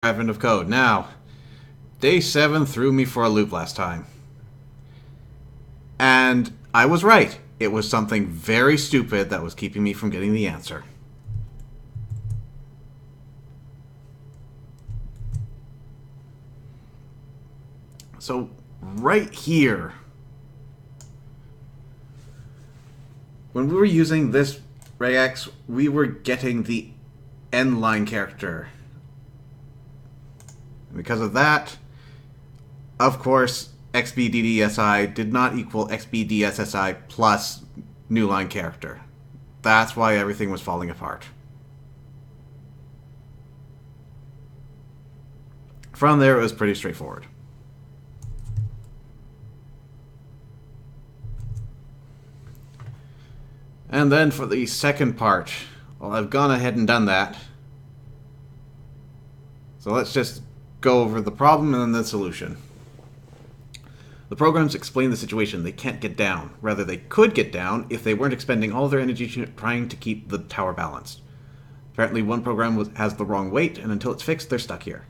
advent of code. Now, day 7 threw me for a loop last time. And I was right. It was something very stupid that was keeping me from getting the answer. So, right here, when we were using this regex, we were getting the end-line character. And because of that, of course, XBDDSI did not equal XBDSSI plus new line character. That's why everything was falling apart. From there, it was pretty straightforward. And then for the second part, well, I've gone ahead and done that. So let's just go over the problem and then the solution. The programs explain the situation. They can't get down. Rather, they could get down if they weren't expending all their energy trying to keep the tower balanced. Apparently, one program has the wrong weight, and until it's fixed, they're stuck here.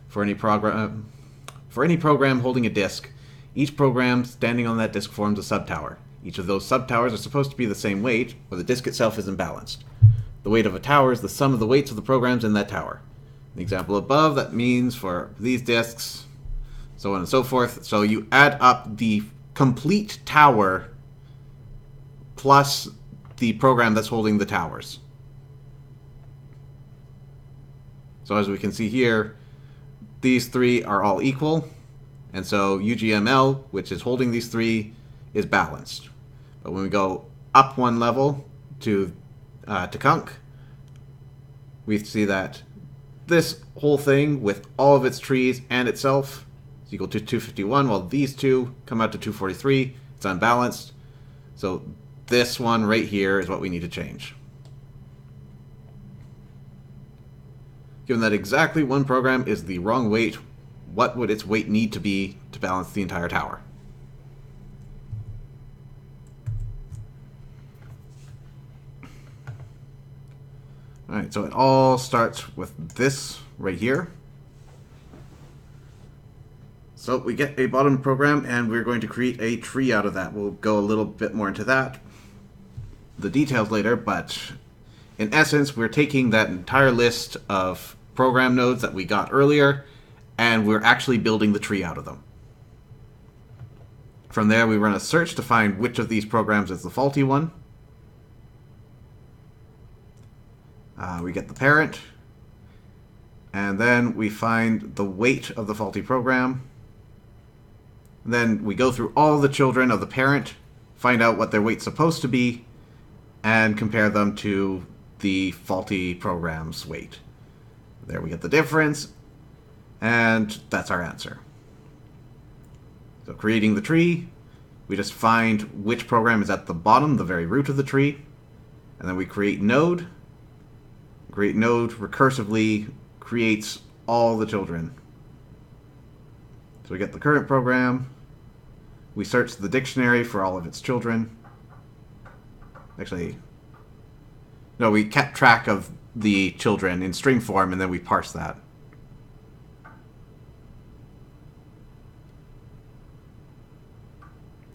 For any program holding a disk, each program standing on that disk forms a subtower. Each of those subtowers are supposed to be the same weight, but the disk itself isn't balanced. The weight of a tower is the sum of the weights of the programs in that tower. In the example above, that means for these disks, so on and so forth. So you add up the complete tower plus the program that's holding the towers. So as we can see here, these three are all equal, and so UGML, which is holding these three, is balanced. But when we go up one level to Kunk, we see that this whole thing with all of its trees and itself is equal to 251, while these two come out to 243. It's unbalanced. So this one right here is what we need to change. Given that exactly one program is the wrong weight, what would its weight need to be to balance the entire tower? Alright, so it all starts with this right here. So we get a bottom program, and we're going to create a tree out of that. We'll go a little bit more into that, the details later, but in essence, we're taking that entire list of program nodes that we got earlier, and we're actually building the tree out of them. From there, we run a search to find which of these programs is the faulty one. We get the parent, and then we find the weight of the faulty program. Then we go through all the children of the parent, find out what their weight's supposed to be, and compare them to the faulty program's weight. There we get the difference, and that's our answer. So creating the tree, we just find which program is at the bottom, the very root of the tree, and then we create node. Create node recursively creates all the children. So we get the current program. We search the dictionary for all of its children. Actually, no, we kept track of the children in string form, and then we parse that.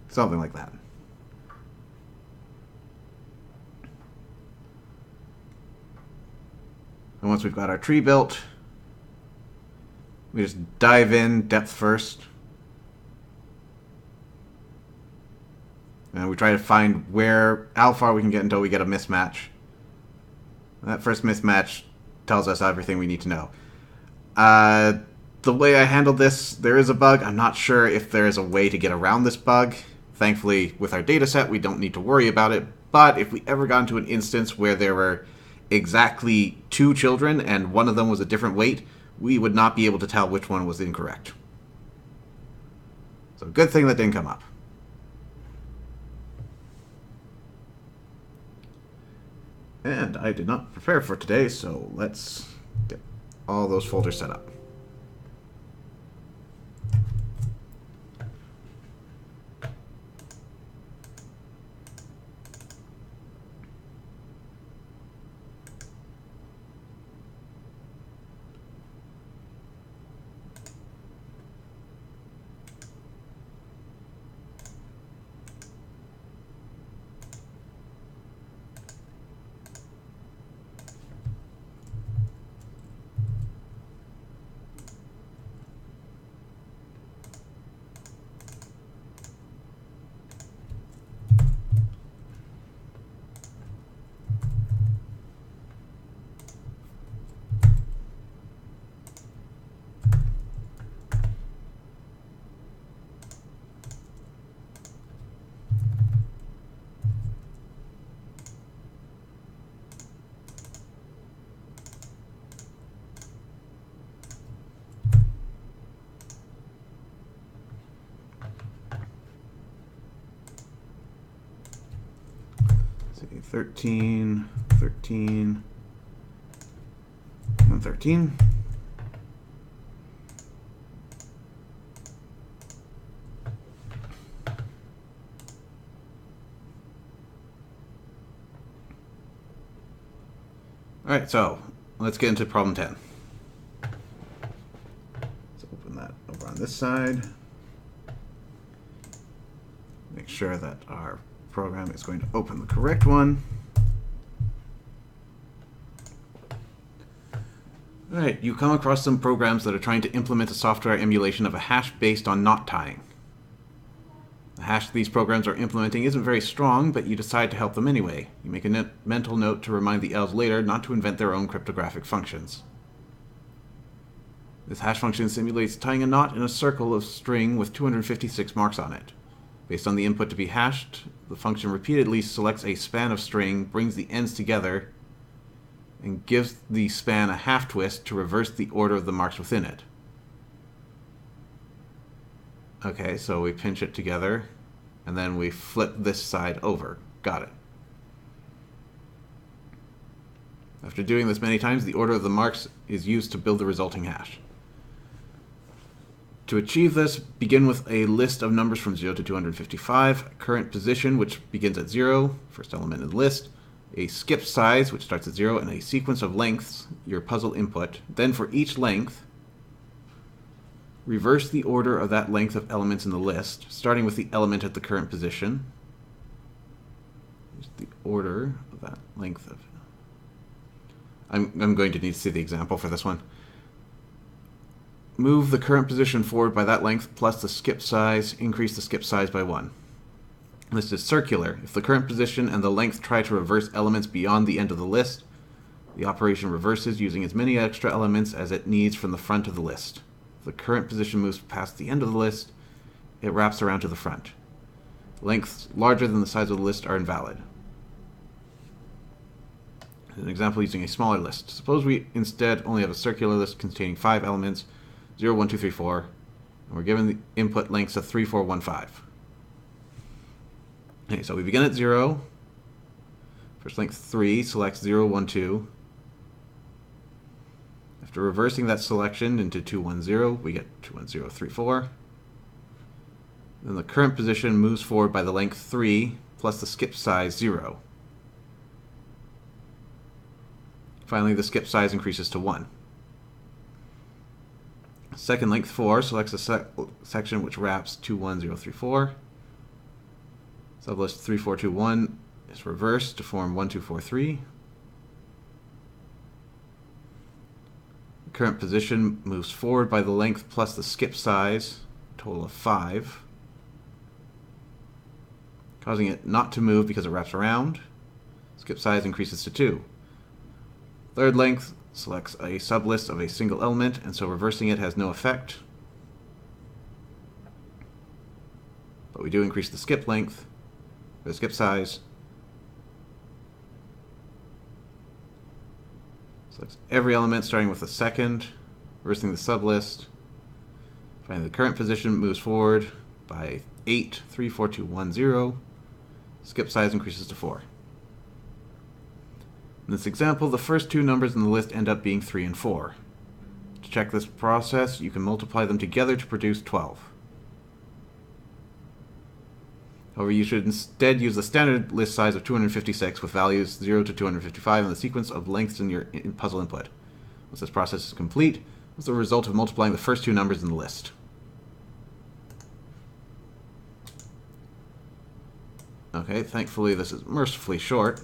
Something like that. And once we've got our tree built, we just dive in depth first. And we try to find how far we can get until we get a mismatch. And that first mismatch tells us everything we need to know. The way I handled this, there is a bug. I'm not sure if there is a way to get around this bug. Thankfully, with our data set, we don't need to worry about it. But if we ever got into an instance where there were exactly two children and one of them was a different weight, we would not be able to tell which one was incorrect. So good thing that didn't come up. And I did not prepare for today, so let's get all those folders set up. 13, 13, and 13. Alright, so let's get into problem 10. Let's open that over on this side. Make sure that our program is going to open the correct one. Alright, you come across some programs that are trying to implement a software emulation of a hash based on knot tying. The hash these programs are implementing isn't very strong, but you decide to help them anyway. You make a mental note to remind the elves later not to invent their own cryptographic functions. This hash function simulates tying a knot in a circle of string with 256 marks on it. Based on the input to be hashed, the function repeatedly selects a span of string, brings the ends together, and gives the span a half twist to reverse the order of the marks within it. Okay, so we pinch it together, and then we flip this side over. Got it. After doing this many times, the order of the marks is used to build the resulting hash. To achieve this, begin with a list of numbers from 0 to 255, current position, which begins at 0, first element in the list, a skip size, which starts at 0, and a sequence of lengths, your puzzle input. Then for each length, reverse the order of that length of elements in the list, starting with the element at the current position. Here's the order of that length of... I'm going to need to see the example for this one. Move the current position forward by that length plus the skip size. Increase the skip size by 1. List is circular. If the current position and the length try to reverse elements beyond the end of the list, the operation reverses using as many extra elements as it needs from the front of the list. If the current position moves past the end of the list, it wraps around to the front. Lengths larger than the size of the list are invalid. An example using a smaller list. Suppose we instead only have a circular list containing 5 elements, 0, 1, 2, 3, 4, and we're given the input lengths of 3, 4, 1, 5. Okay, so we begin at 0. First length 3 selects 0, 1, 2. After reversing that selection into 2, 1, 0, we get 2, 1, 0, 3, 4. Then the current position moves forward by the length 3 plus the skip size 0. Finally, the skip size increases to 1. Second length 4 selects a section which wraps 2, 1, 0, 3, 4. Sublist 3, 4, 2, 1 is reversed to form 1, 2, 4, 3. The current position moves forward by the length plus the skip size, total of 5, causing it not to move because it wraps around. Skip size increases to 2. Third length selects a sublist of a single element, and so reversing it has no effect. But we do increase the skip length, the skip size. Selects every element starting with the second, reversing the sublist. Finally, the current position moves forward by 8, 3, 4, 2, 1, 0. Skip size increases to 4. In this example, the first 2 numbers in the list end up being 3 and 4. To check this process, you can multiply them together to produce 12. However, you should instead use the standard list size of 256 with values 0 to 255 and the sequence of lengths in your puzzle input. Once this process is complete, what's the result of multiplying the first 2 numbers in the list? Okay, thankfully this is mercifully short.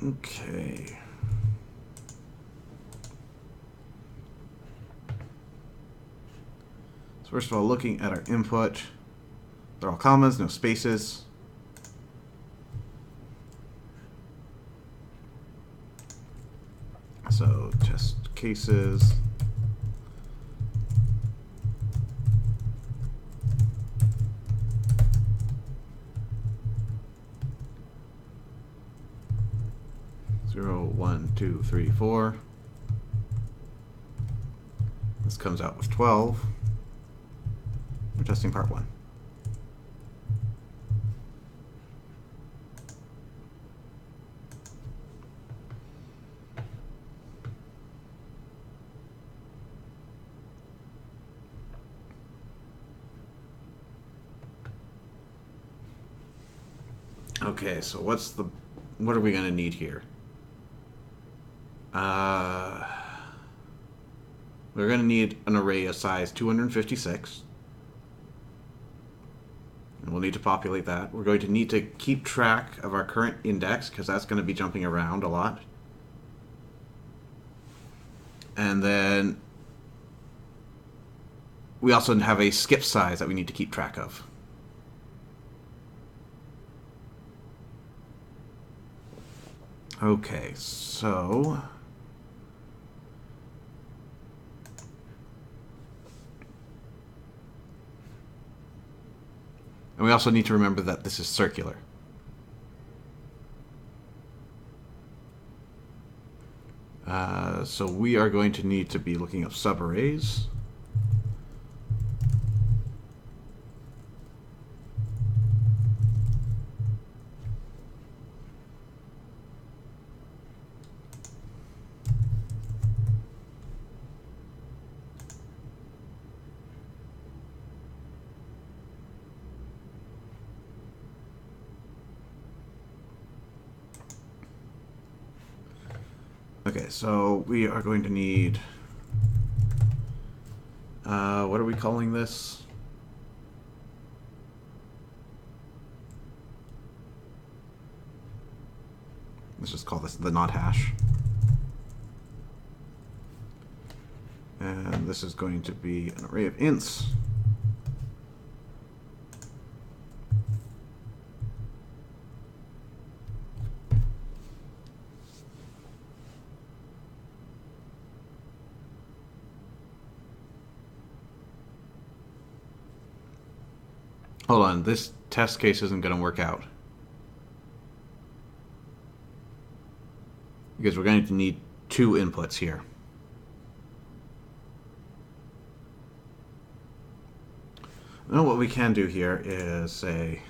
Okay. So first of all, looking at our input, they're all commas, no spaces. So test cases. Zero, 1, 2, 3, 4. This comes out with 12. We're testing part 1. Okay, so what are we going to need here? We're going to need an array of size 256. And we'll need to populate that. We're going to need to keep track of our current index, because that's going to be jumping around a lot. And then we also have a skip size that we need to keep track of. Okay, so and we also need to remember that this is circular. So we are going to need to be looking up subarrays. Okay, so we are going to need, what are we calling this? Let's just call this the not hash. And this is going to be an array of ints. Hold on, this test case isn't going to work out. Because we're going to need 2 inputs here. Now what we can do here is say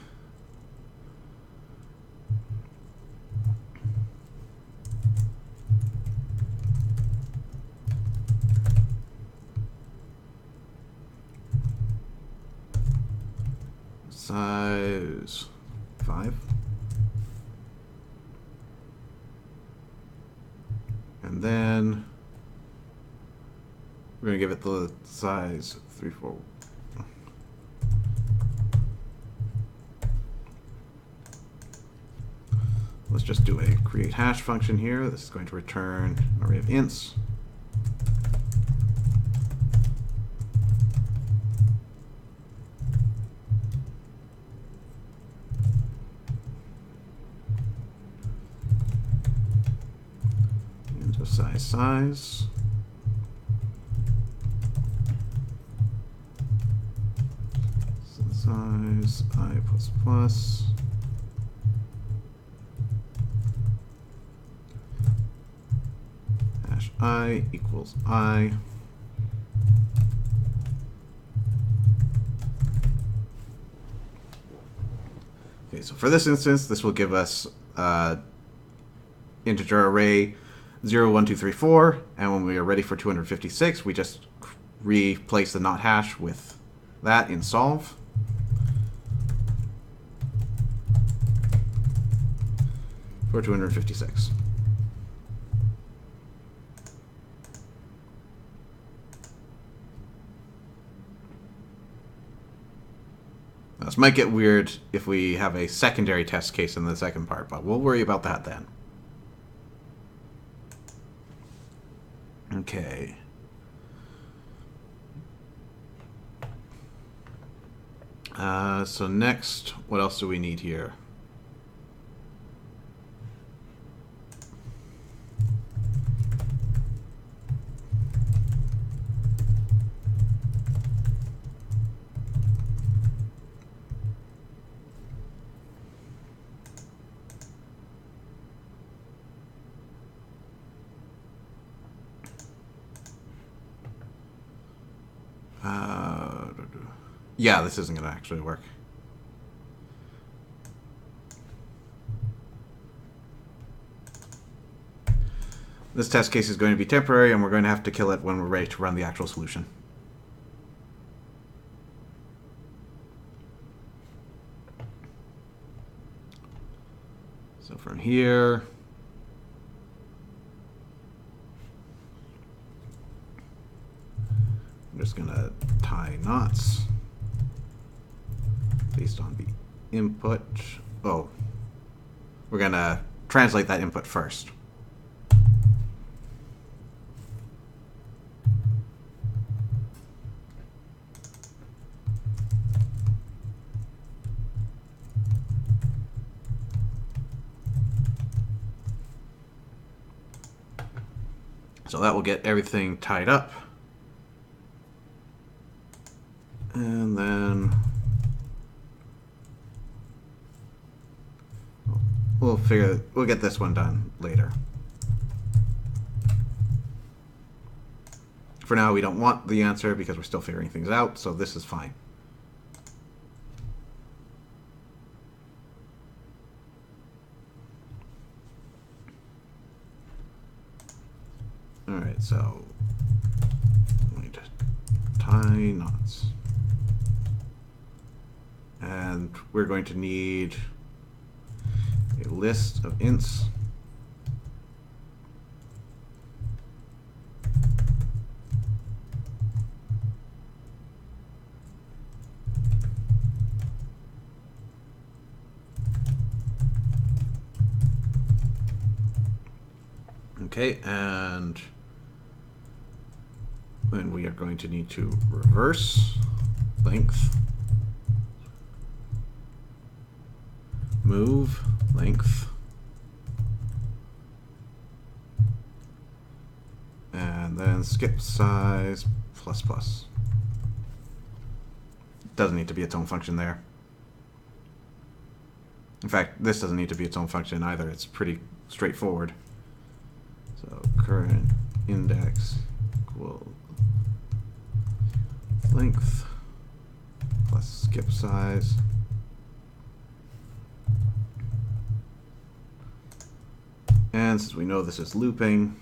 size 5. And then we're going to give it the size 3, 4. Let's just do a create hash function here. This is going to return an array of ints. Int of size. Size I plus plus. Hash I equals I. Okay, so for this instance, this will give us integer array 0, 1, 2, 3, 4, and when we are ready for 256, we just replace the not hash with that in solve. For 256. Now, this might get weird if we have a secondary test case in the second part, but we'll worry about that then. Okay. So next, what else do we need here? Yeah, this isn't going to actually work. This test case is going to be temporary, and we're going to have to kill it when we're ready to run the actual solution. So from here... I'm just going to tie knots based on the input. Oh, we're going to translate that input first. So that will get everything tied up. And then we'll get this one done later. For now, we don't want the answer because we're still figuring things out, so this is fine. Alright, so we need to tie knots. And we're going to need a list of ints. Okay, and then we are going to need to reverse length, move length, and then skip size plus plus. Doesn't need to be its own function there. In fact, this doesn't need to be its own function either. It's pretty straightforward. So current index equal length plus skip size. And since we know this is looping,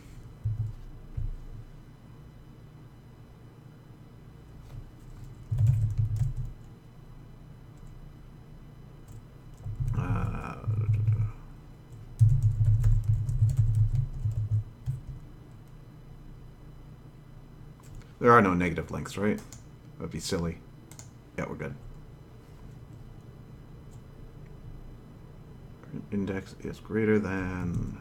there are no negative lengths, right? That'd be silly. Yeah, we're good. Index is greater than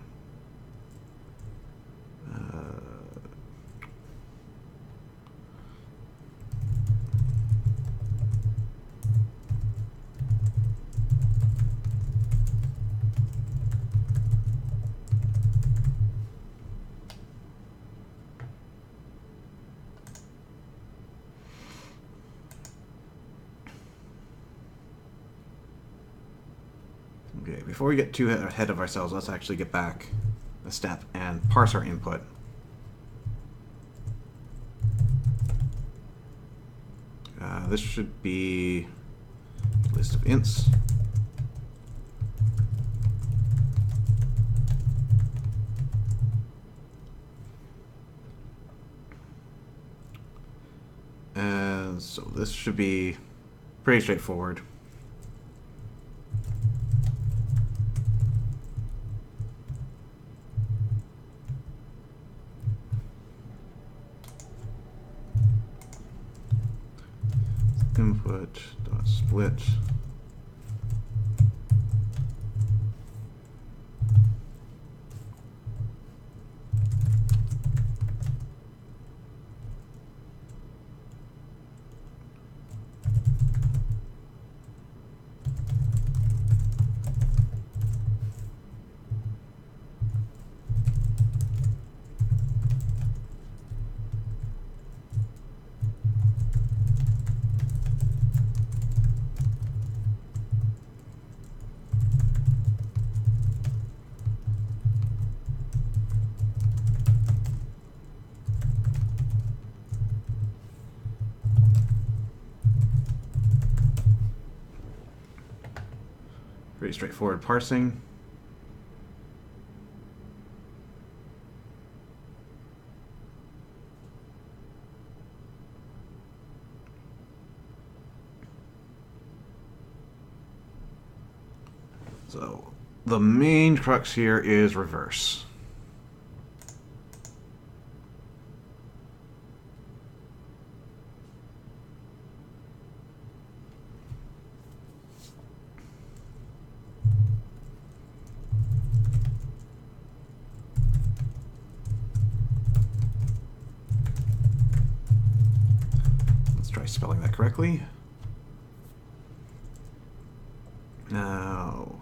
okay, before we get too ahead of ourselves, let's actually get back a step and parse our input. This should be a list of ints. And so this should be pretty straightforward. Input dot split. Pretty straightforward parsing. So the main crux here is reverse. Let's try spelling that correctly. Now,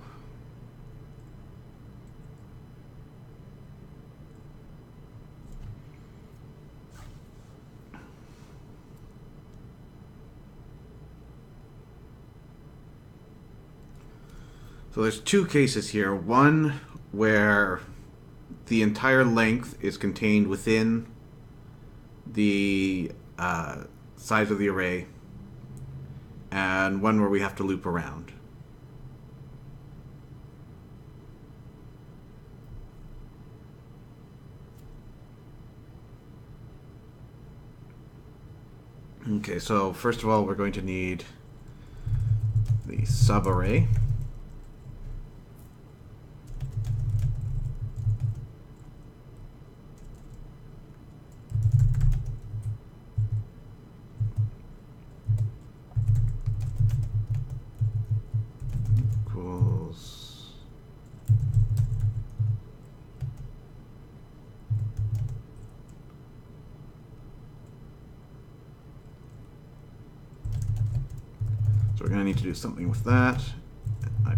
so there's two cases here. One where the entire length is contained within the size of the array, and one where we have to loop around. Okay, so first of all, we're going to need the subarray. Equals so we're going to need to do something with that. I++.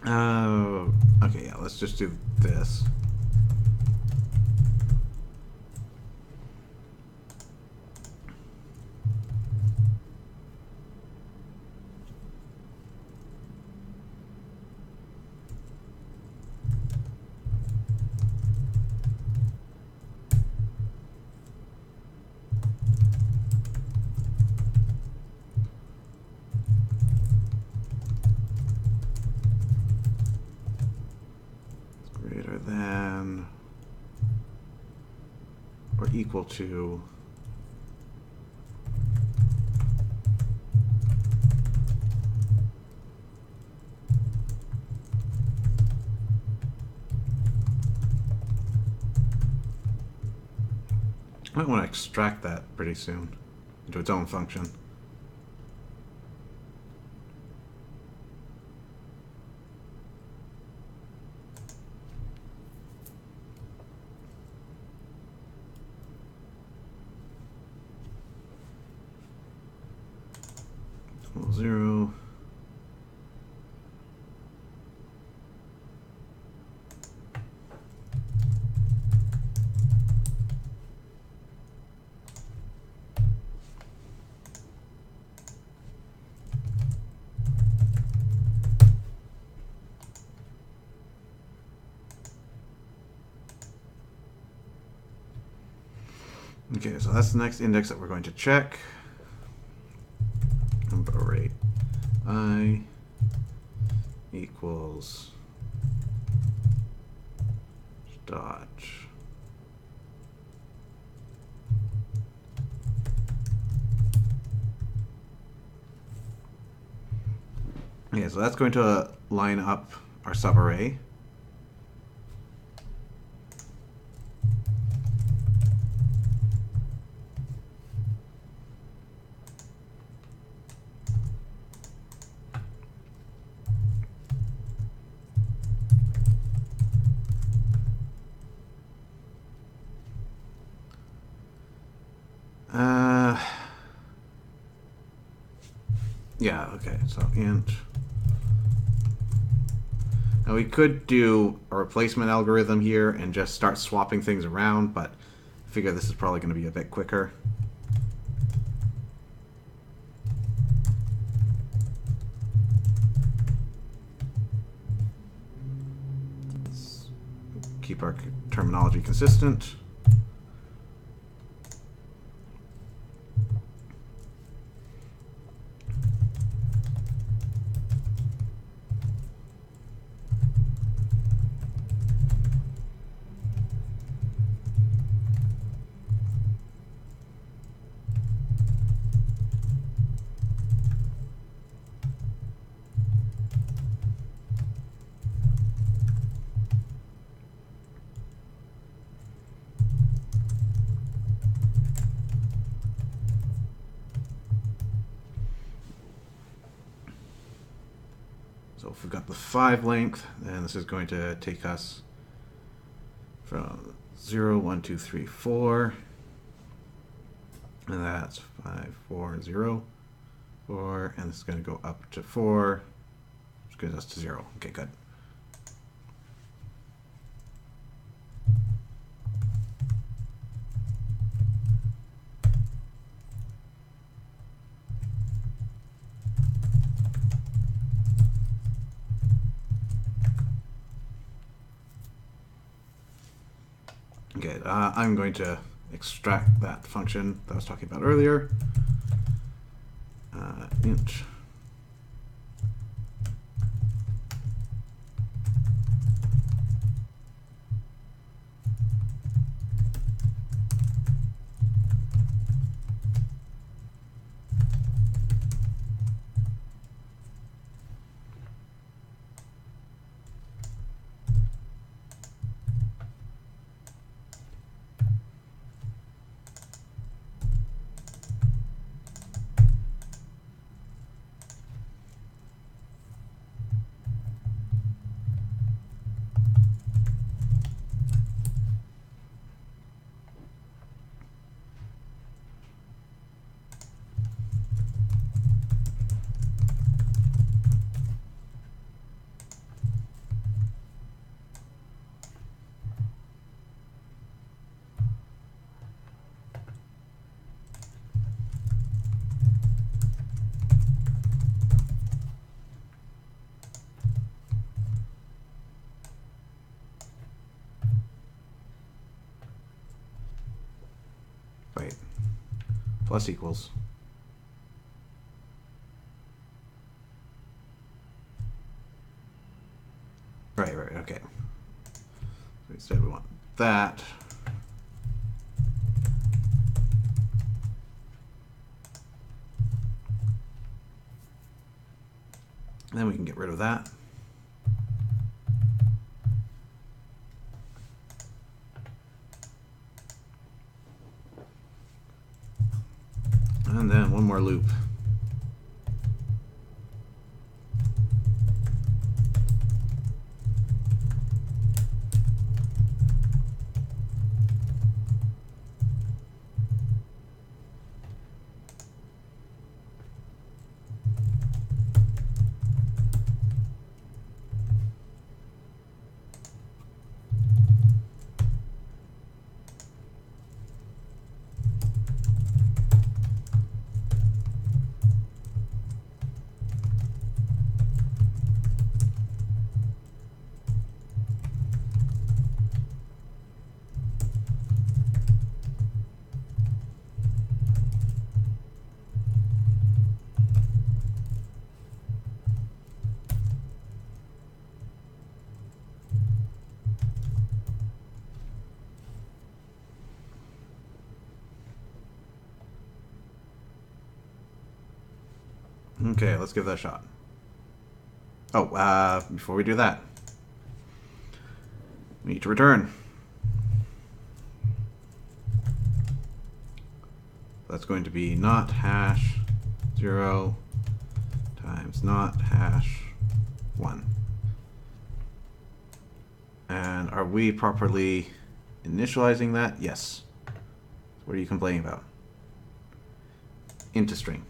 Oh, okay, yeah, let's just do this. Greater than or equal to I might want to extract that pretty soon into its own function. Equal 0. Okay, so that's the next index that we're going to check. Array I equals dot okay, so that's going to line up our subarray. Yeah, okay, so int. Now we could do a replacement algorithm here and just start swapping things around, but I figure this is probably going to be a bit quicker. keep our terminology consistent. So if we've got the 5 length, then this is going to take us from 0, 1, 2, 3, 4. And that's 5, 4, 0, 4. And this is going to go up to 4, which gives us to 0. Okay, good. Okay, I'm going to extract that function that I was talking about earlier. Int Wait. Plus equals. Right, okay. So instead we want that. Then we can get rid of that. And then one more loop. Okay, let's give that a shot. Oh, before we do that, we need to return. That's going to be not hash 0 times not hash 1. And are we properly initializing that? Yes. What are you complaining about? Int string.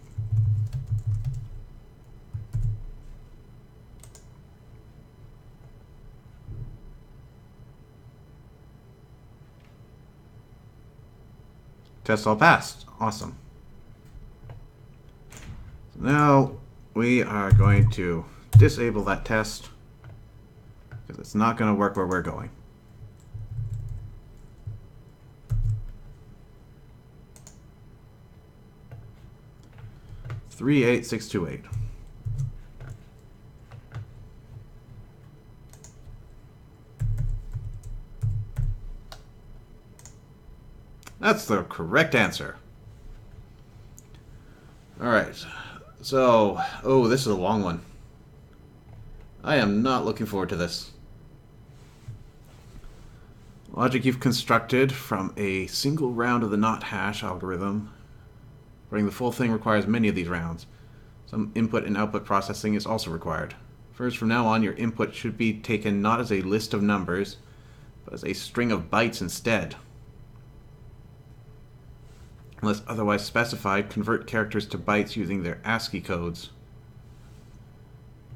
Test all passed. Awesome. So now we are going to disable that test because it's not going to work where we're going. 38628. That's the correct answer. Alright. So, oh, this is a long one. I am not looking forward to this. Logic you've constructed from a single round of the NOT hash algorithm. Running the full thing requires many of these rounds. Some input and output processing is also required. First, from now on, your input should be taken not as a list of numbers, but as a string of bytes instead. Unless otherwise specified, convert characters to bytes using their ASCII codes.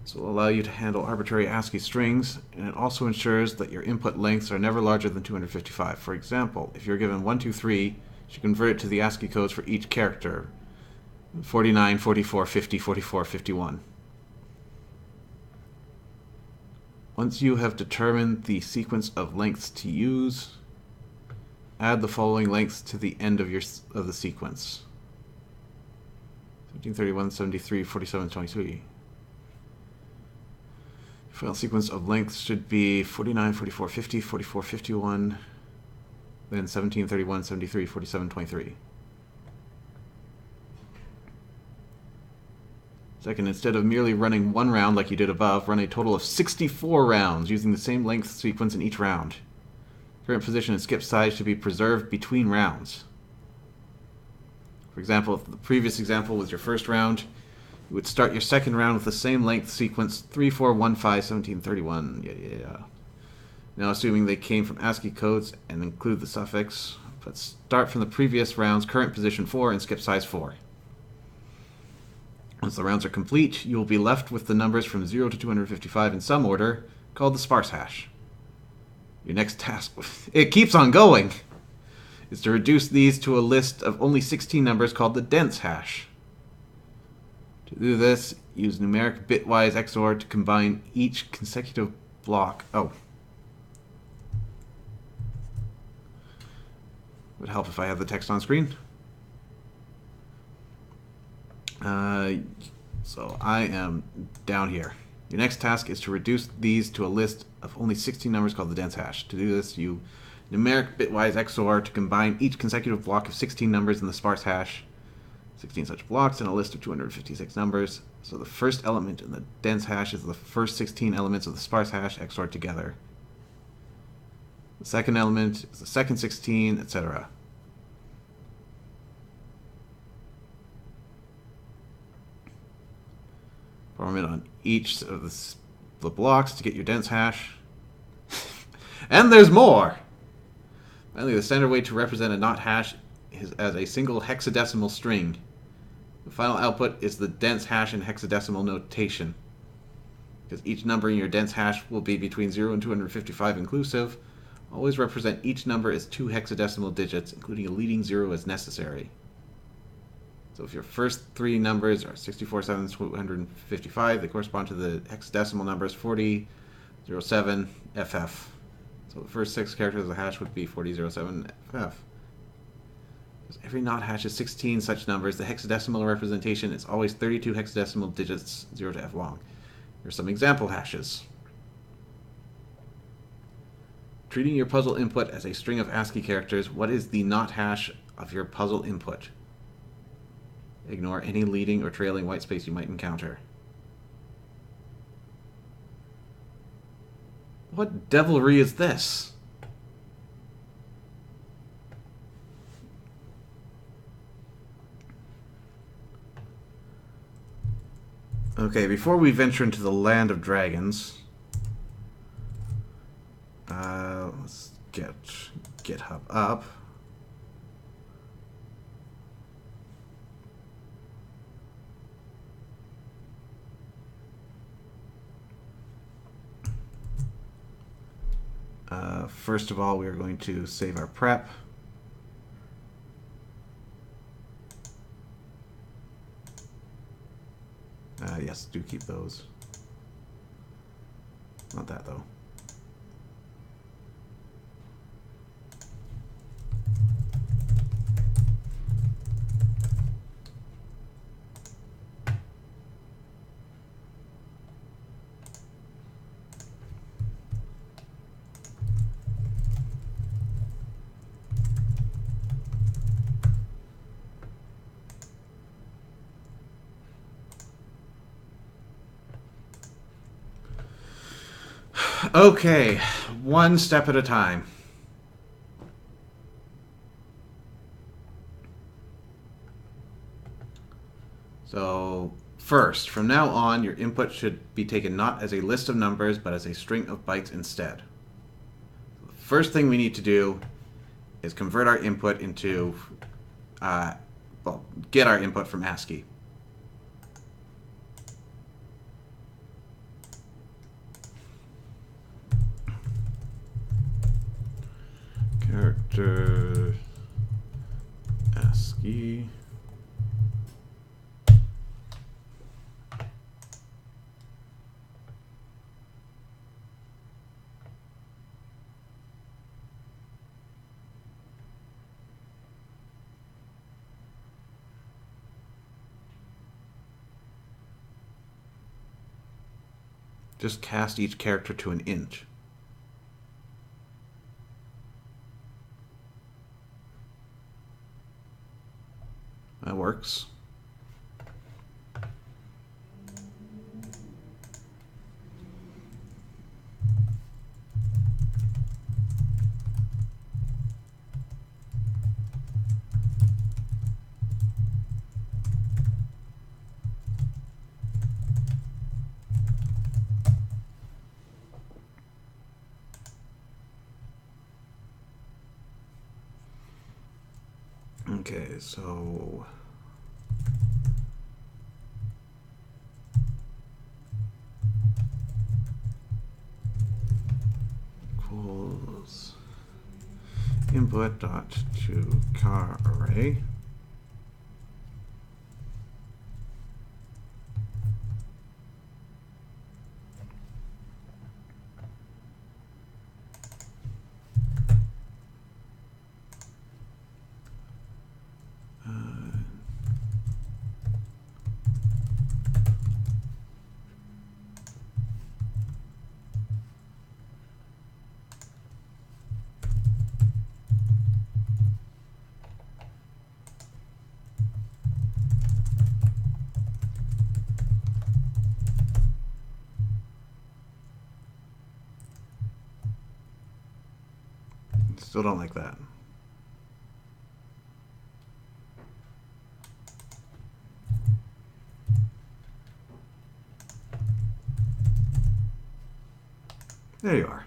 This will allow you to handle arbitrary ASCII strings, and it also ensures that your input lengths are never larger than 255. For example, if you're given 123, you should convert it to the ASCII codes for each character. 49, 44, 50, 44, 51. Once you have determined the sequence of lengths to use, add the following lengths to the end of the sequence. 1731, 73, 47, 23. Final sequence of lengths should be 49, 44, 50, 44, 51, then 17, 31, 73, 47, 23. Second, instead of merely running one round like you did above, run a total of 64 rounds using the same length sequence in each round. Current position and skip size should be preserved between rounds. For example, if the previous example was your first round, you would start your second round with the same length sequence 3, 4, 1, 5, 17, 31. Yeah. Now, assuming they came from ASCII codes and include the suffix, but start from the previous round's current position 4 and skip size 4. Once the rounds are complete, you will be left with the numbers from 0 to 255 in some order, called the sparse hash. Your next task, it keeps on going, is to reduce these to a list of only 16 numbers called the dense hash. To do this, use numeric bitwise XOR to combine each consecutive block. Oh. Would help if I had the text on screen. So I am down here. Your next task is to reduce these to a list of only 16 numbers called the dense hash. To do this, you numeric bitwise XOR to combine each consecutive block of 16 numbers in the sparse hash. 16 such blocks in a list of 256 numbers. So the first element in the dense hash is the first 16 elements of the sparse hash XORed together. The second element is the second 16, etc. Perform it on each of the blocks to get your dense hash. And there's more! Finally, the standard way to represent a NOT hash is as a single hexadecimal string. The final output is the dense hash in hexadecimal notation. Because each number in your dense hash will be between 0 and 255 inclusive, always represent each number as 2 hexadecimal digits, including a leading 0 as necessary. So if your first 3 numbers are 64, 7, 255, they correspond to the hexadecimal numbers 40, 07, FF. So the first 6 characters of the hash would be 40, 07, FF. Because every NOT hash is 16 such numbers, the hexadecimal representation is always 32 hexadecimal digits, 0 to F long. Here are some example hashes. Treating your puzzle input as a string of ASCII characters, what is the NOT hash of your puzzle input? Ignore any leading or trailing white space you might encounter. What devilry is this? Okay, before we venture into the land of dragons, let's get GitHub up. First of all, we are going to save our prep. Yes, do keep those. Not that, though. Okay, one step at a time. So, first, from now on, your input should be taken not as a list of numbers, but as a string of bytes instead. The first thing we need to do is convert our input into, well, get our input from ASCII. Character ASCII. Just cast each character to an int. That works. Okay, so equals input dot to char array. Still don't like that. There you are.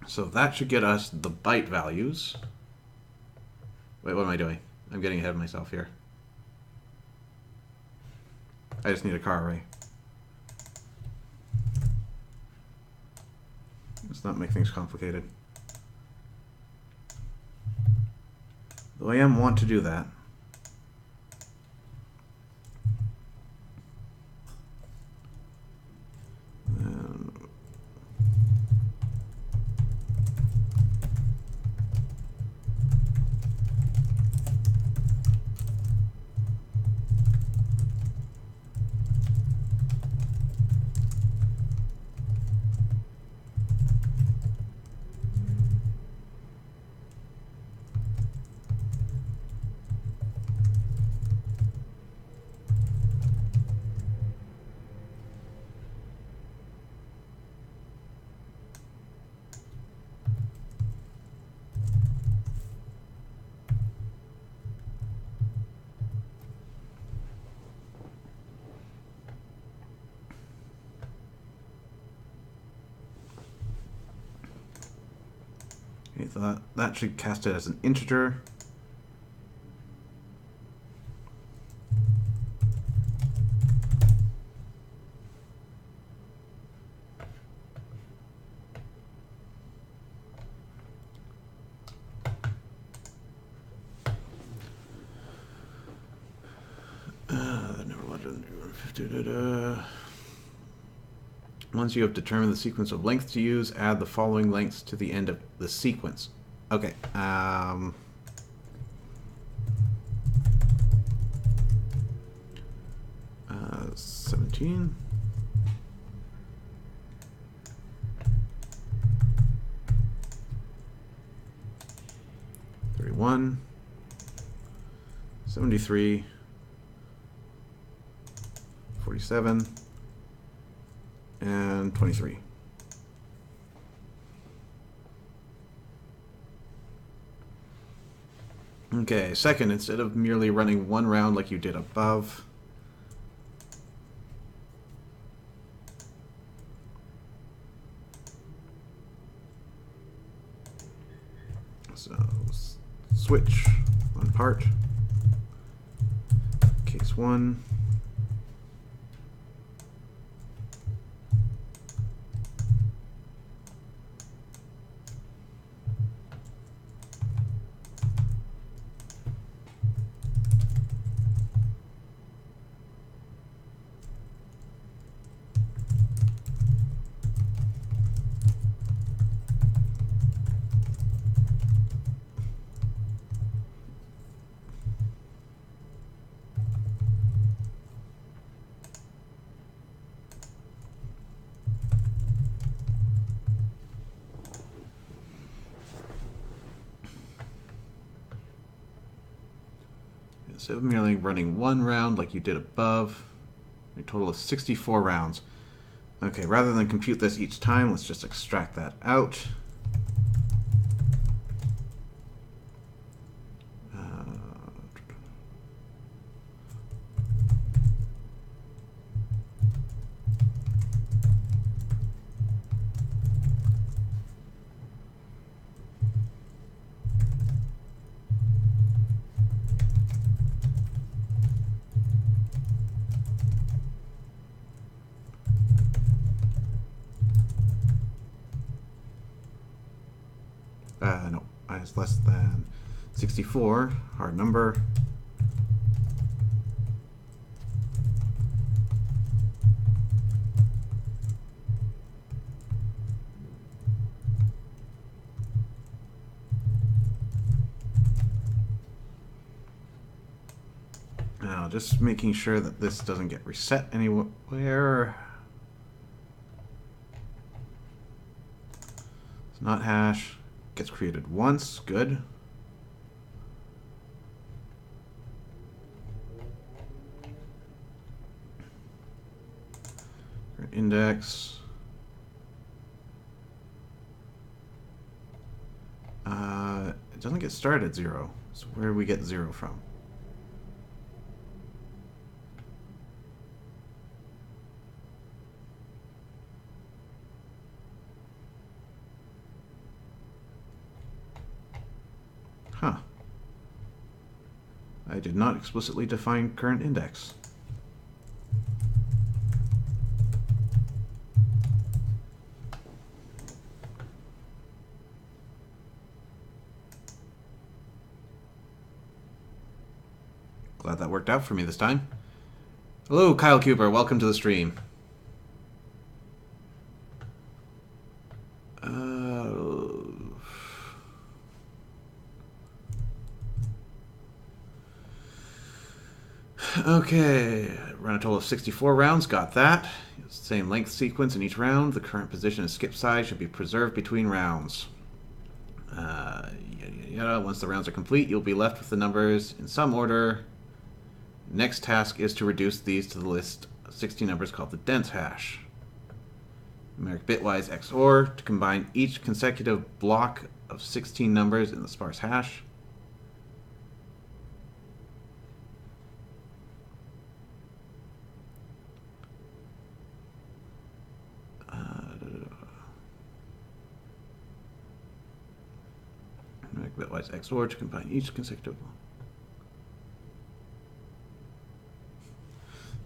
So that should get us the byte values. Wait, what am I doing? I'm getting ahead of myself here. I just need a char array. Let's not make things complicated. Though I want to do that. Okay, so that should cast it as an integer. Once you have determined the sequence of lengths to use, add the following lengths to the end of the sequence. Okay. 17. 31. 73. 47. and 23. Okay, second, instead of merely running one round like you did above, so switch on part, case 1. Instead of merely running one round like you did above, a total of 64 rounds. Okay, rather than compute this each time, let's just extract that out. No, I is less than 64, hard number. Now, just making sure that this doesn't get reset anywhere. It's not hash. Gets created once. Good. Index. It doesn't get started at 0. So where do we get 0 from? Huh. I did not explicitly define current index. Glad that worked out for me this time. Hello, Kyle Cooper. Welcome to the stream. Okay, run a total of 64 rounds, got that. Same length sequence in each round. The current position and skip size should be preserved between rounds. Once the rounds are complete, you'll be left with the numbers in some order. Next task is to reduce these to the list of 16 numbers called the dense hash. Numeric bitwise XOR to combine each consecutive block of 16 numbers in the sparse hash. Bitwise XOR to combine each consecutive.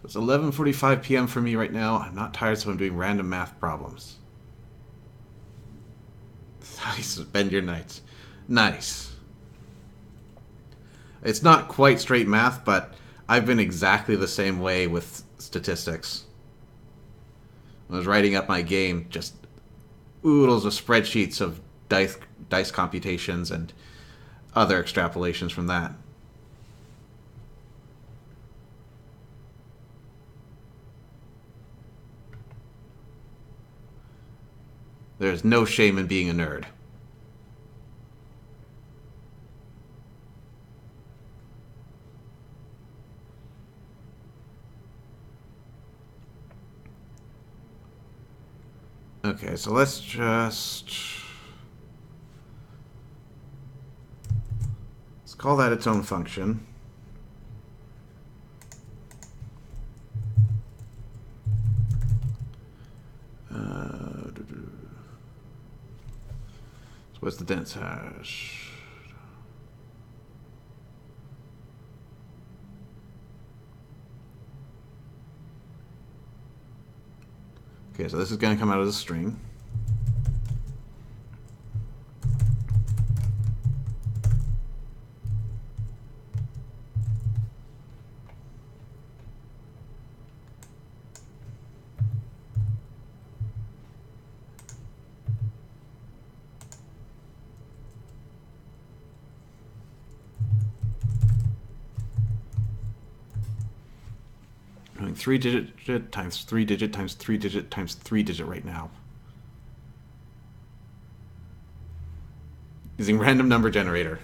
It's 11:45 p.m. for me right now. I'm not tired, so I'm doing random math problems. How do you spend your nights? Nice. It's not quite straight math, but I've been exactly the same way with statistics. When I was writing up my game, just oodles of spreadsheets of dice computations and other extrapolations from that. There's no shame in being a nerd. Okay, so let's just... let's call that its own function. So what's the dense hash? Okay, so this is going to come out as a string. Doing 3-digit times 3-digit times 3-digit times 3-digit right now. Using random number generator.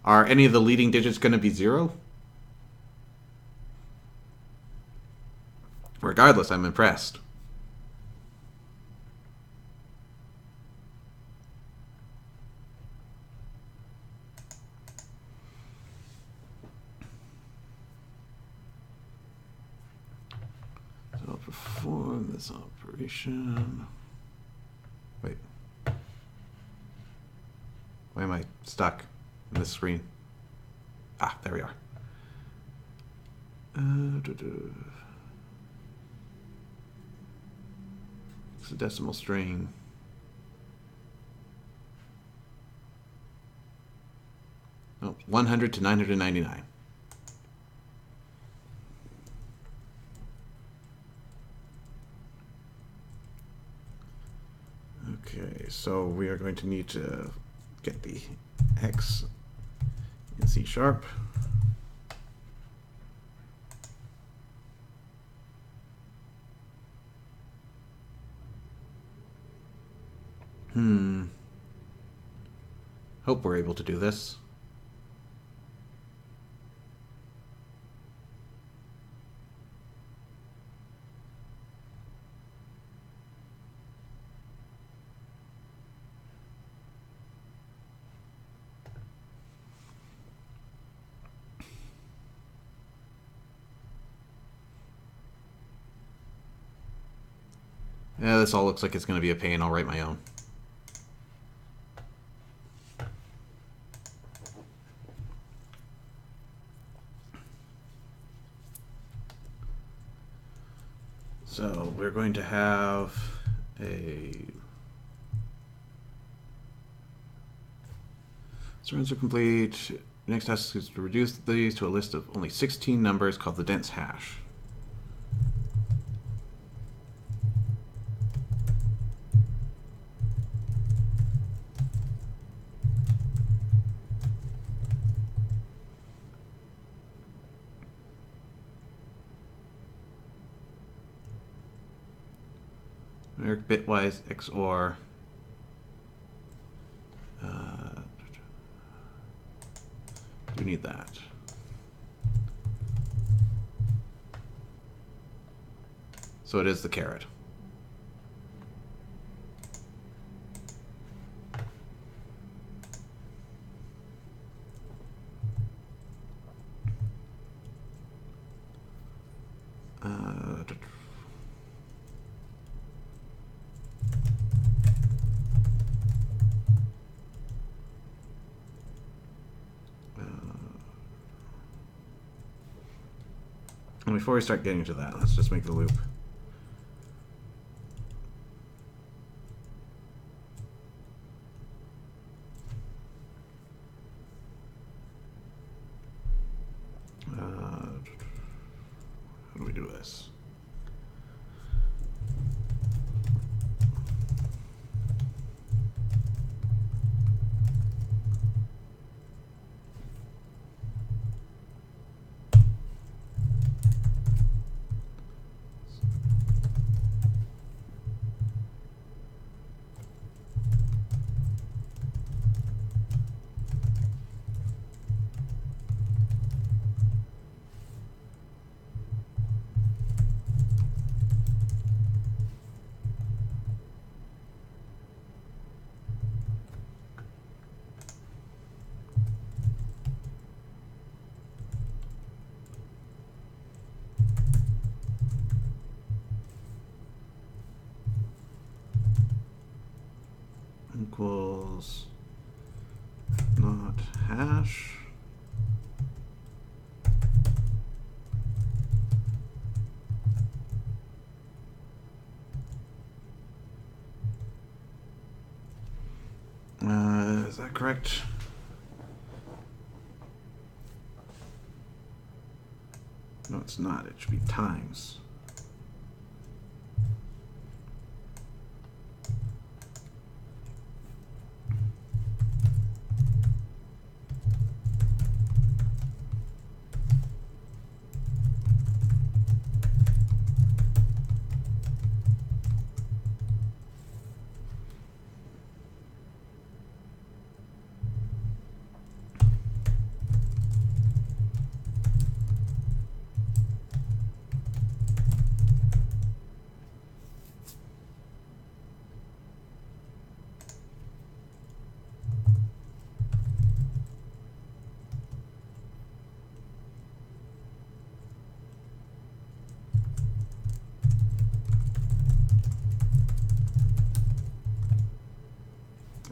Are any of the leading digits going to be 0? Regardless, I'm impressed. So I'll perform this operation. Wait. Why am I stuck in this screen? Ah, there we are. It's a decimal string. Oh, 100 to 999. Okay, so we are going to need to get the X in C sharp. Hope we're able to do this. Yeah, this all looks like it's going to be a pain. I'll write my own. So we're going to have a... Surrounds are complete. Next task is to reduce these to a list of only 16 numbers called the dense hash. Numeric bitwise XOR. Do need that. So it is the caret. And before we start getting into that, let's just make the loop. How do we do this? equals not hash. Is that correct? No, it's not. It should be times.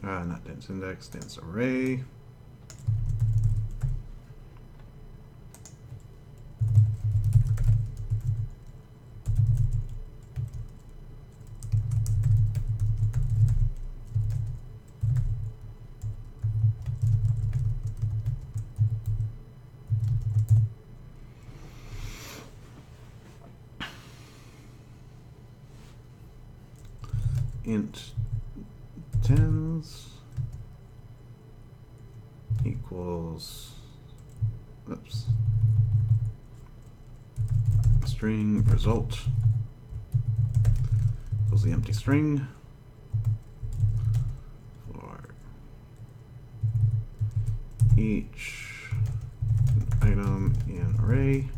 Not dense index, dense array. Int tens equals, oops, string result equals the empty string for each item in array.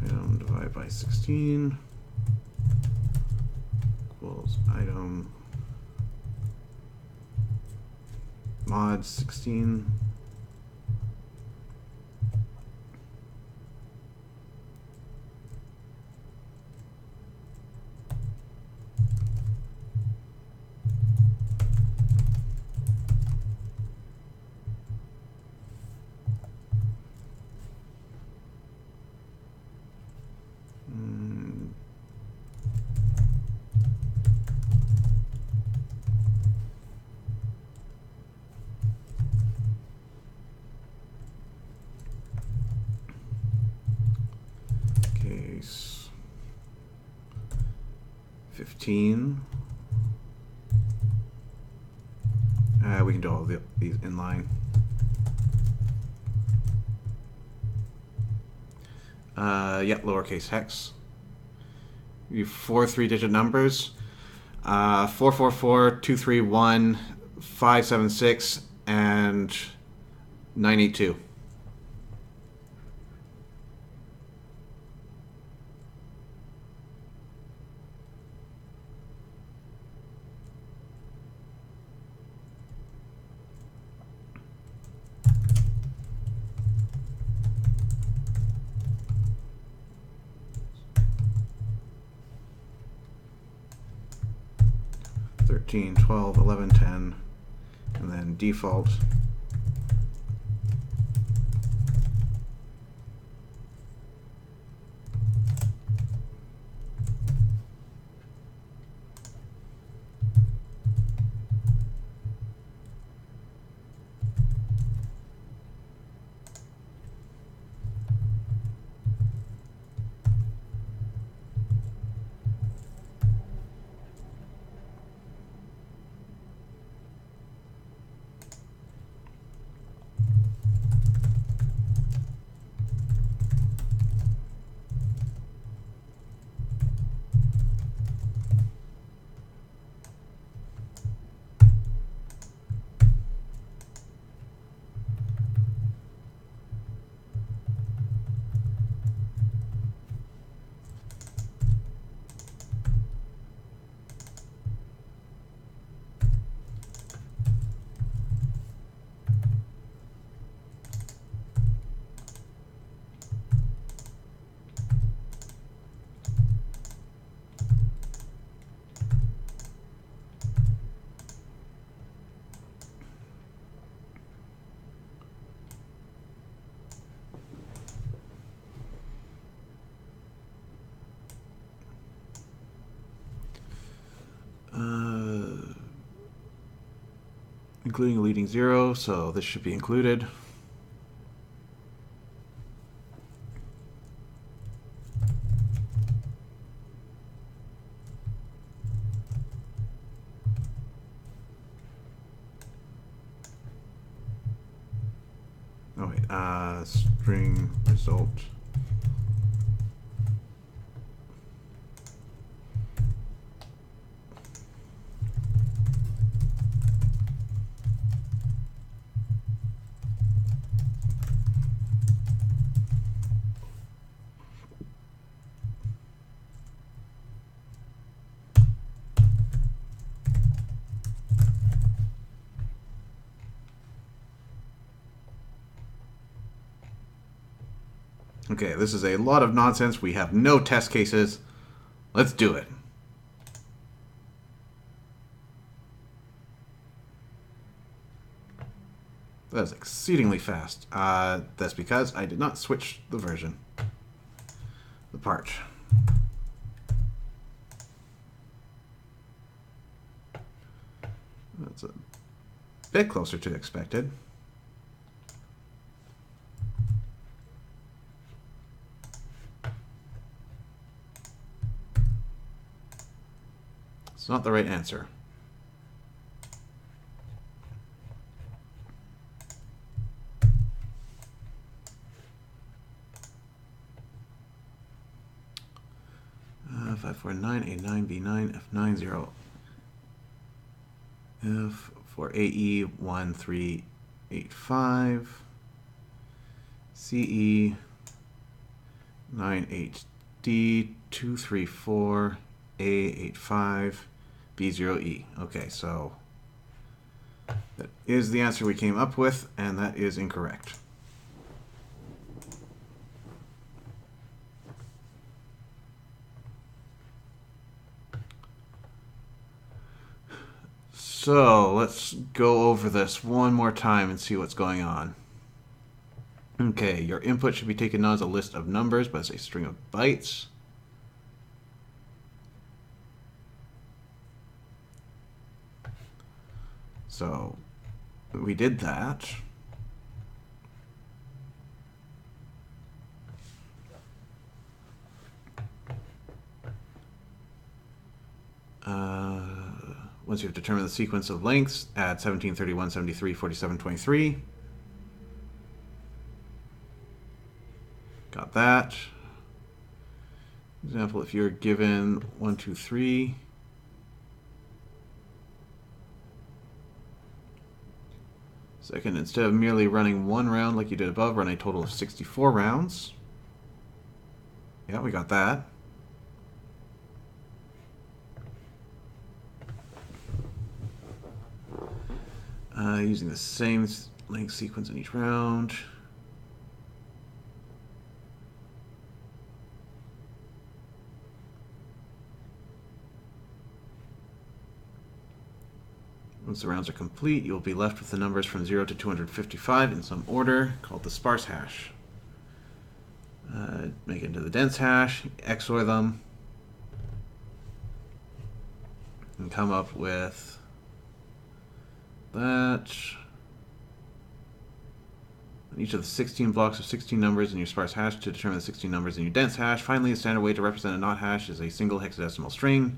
Item divided by 16 equals item mod 16. Case 15. We can do all of these in line. Yeah, lowercase hex. You 4 3-digit numbers. 444, 231, 576, and 982. Thirteen, 12, 11, 10, and then default. including a leading 0, so this should be included. Oh wait, string result. Okay, this is a lot of nonsense. We have no test cases. Let's do it. That is exceedingly fast. That's because I did not switch the version. The part. That's a bit closer to expected. It's not the right answer. Five, four, nine, A9, B9, F9, 0. F for AE 1385, CE 98D 234, A85, B0E. Okay, so that is the answer we came up with, and that is incorrect. So let's go over this one more time and see what's going on. Okay, your input should be taken not as a list of numbers, but as a string of bytes. So we did that. Once you have determined the sequence of lengths, add 17, 31, 73, 47, 23. Got that. Example, if you're given 1, 2, 3. Second, instead of merely running one round like you did above, run a total of 64 rounds. Yeah, we got that. Using the same length sequence in each round. Once the rounds are complete, you'll be left with the numbers from 0 to 255 in some order, called the sparse hash. Make it into the dense hash, XOR them, and come up with that. Each of the 16 blocks of 16 numbers in your sparse hash to determine the 16 numbers in your dense hash. Finally, the standard way to represent a not hash is a single hexadecimal string.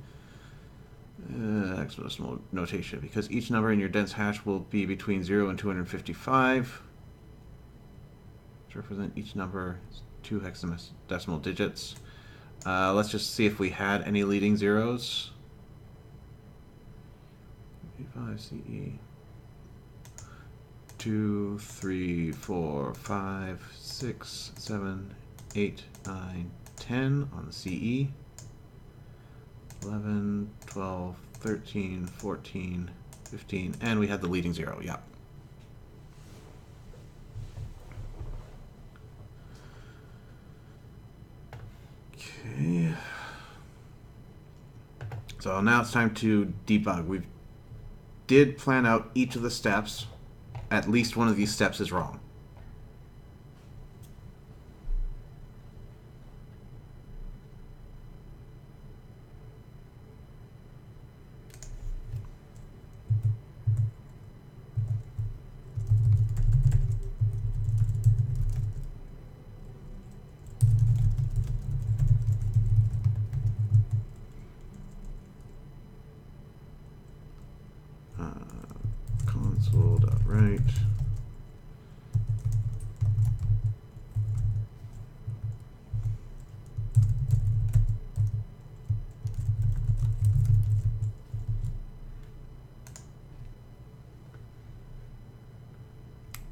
Hexadecimal notation, because each number in your dense hash will be between 0 and 255. To represent each number, 2 hexadecimal digits. Let's just see if we had any leading zeros. 55 CE. 2, 3, 4, 5, 6, 7, 8, 9, 10 on the CE. 11, 12, 13, 14, 15, and we had the leading 0, yeah. Okay. So now it's time to debug. We did plan out each of the steps. At least one of these steps is wrong.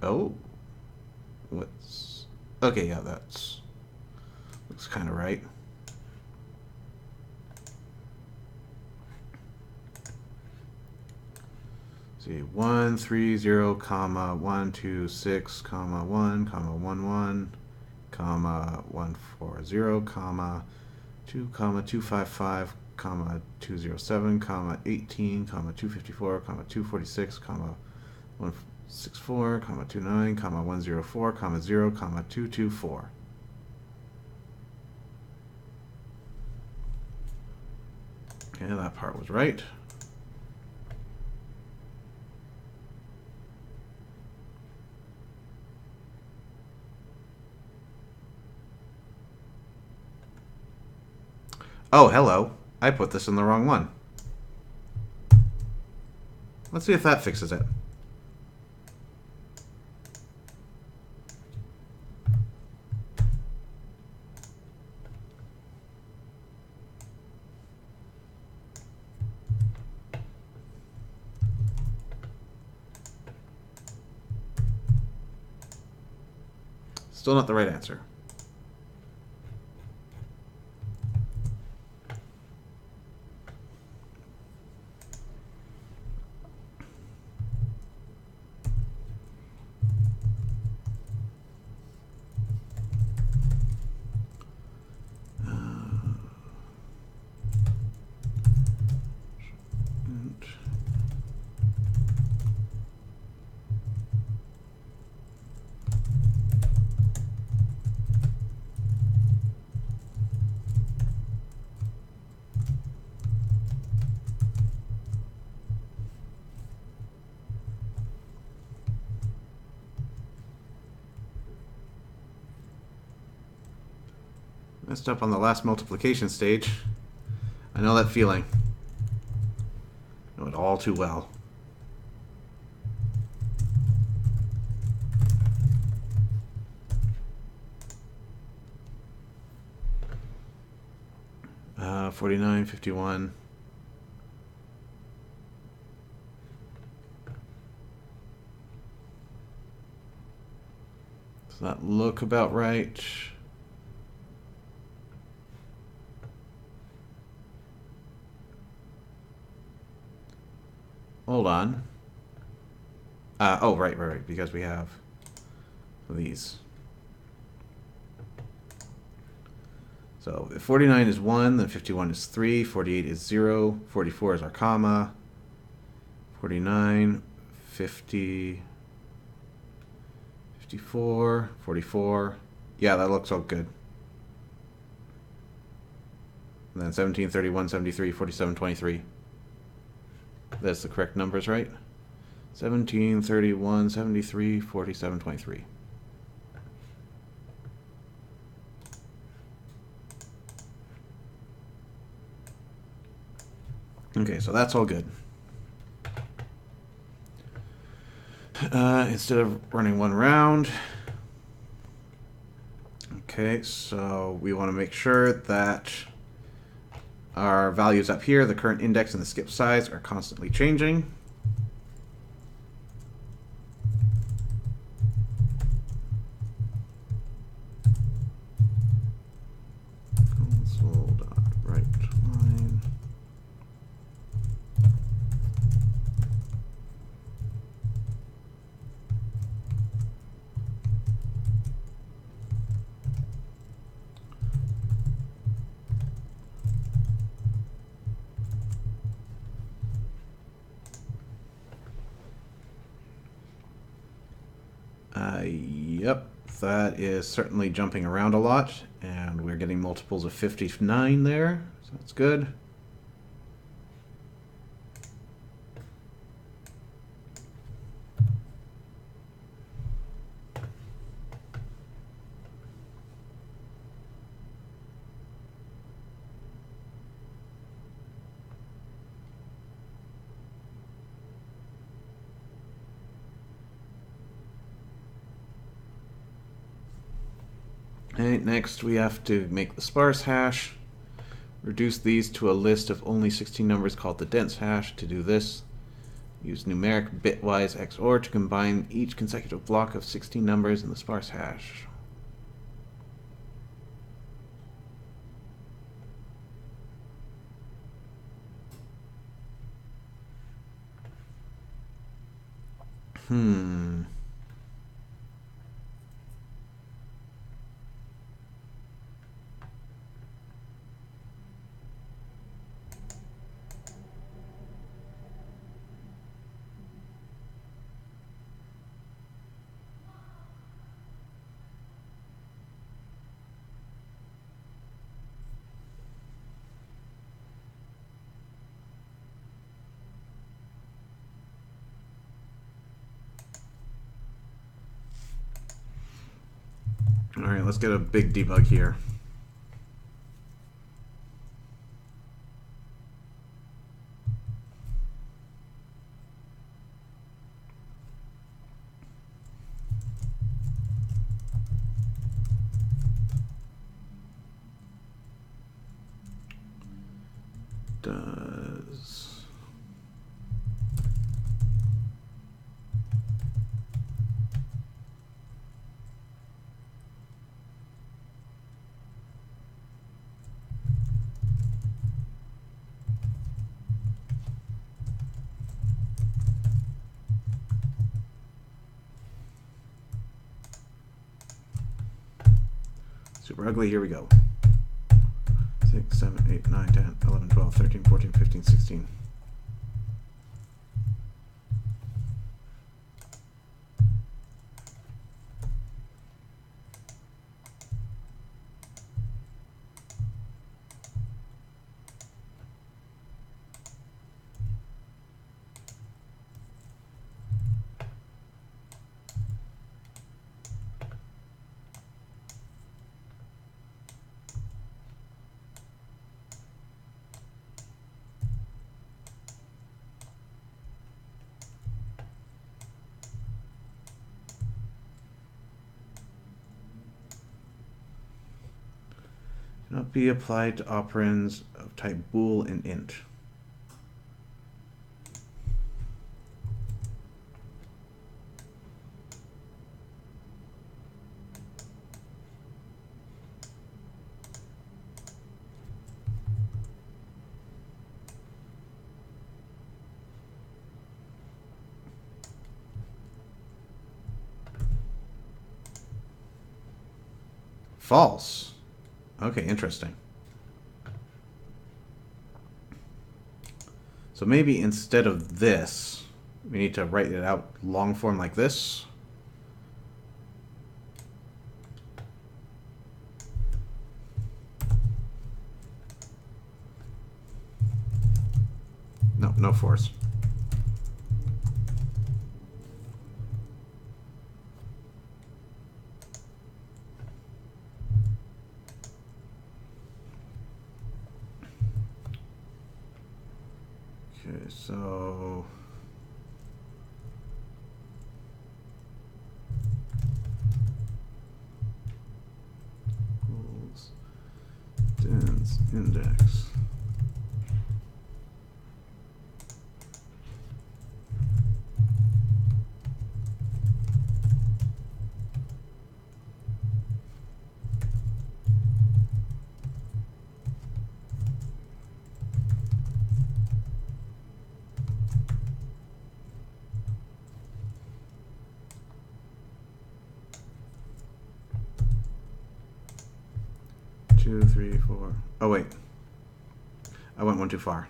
Oh. What's... Okay, yeah, that's... looks kind of right. See, 1, 3, 0, comma, 1, 2, 6, comma, 1, comma, 1, 1, comma, 1, 4, 0, comma, 2, comma, 255, comma, 207, comma, 18, comma, 254, comma, 246, comma, 164, comma, 29, comma, 104, comma, 0, comma, 224. Okay, that part was right. Oh, hello. I put this in the wrong one. Let's see if that fixes it. Still not the right answer. Messed up on the last multiplication stage. I know that feeling. I know it all too well. Uh, 49, 51. Does that look about right? Hold on. Oh, right, because we have these. So if 49 is 1, then 51 is 3, 48 is 0, 44 is our comma, 49, 50, 54, 44. Yeah, that looks all good. And then 17, 31, 73, 47, 23. That's the correct numbers, right? 17, 31, 73, 47, 23. Okay, so that's all good. Instead of running one round. Okay, so we want to make sure that our values up here, the current index and the skip size, are constantly changing. Console.writeLine. Yep, that is certainly jumping around a lot, and we're getting multiples of 59 there, so that's good. Okay, next we have to make the sparse hash. Reduce these to a list of only 16 numbers called the dense hash. To do this, Use numeric bitwise XOR to combine each consecutive block of 16 numbers in the sparse hash. Hmm. Alright, let's get a big debug here. Does... Super ugly, here we go. 6, 7, 8, 9, 10, 11, 12, 13, 14, 15, 16. Cannot be applied to operands of type bool and int. False. Okay, interesting. So maybe instead of this, we need to write it out long form like this. No, no force. Okay, so equals dense index. Two, three, four. Oh wait, I went one too far.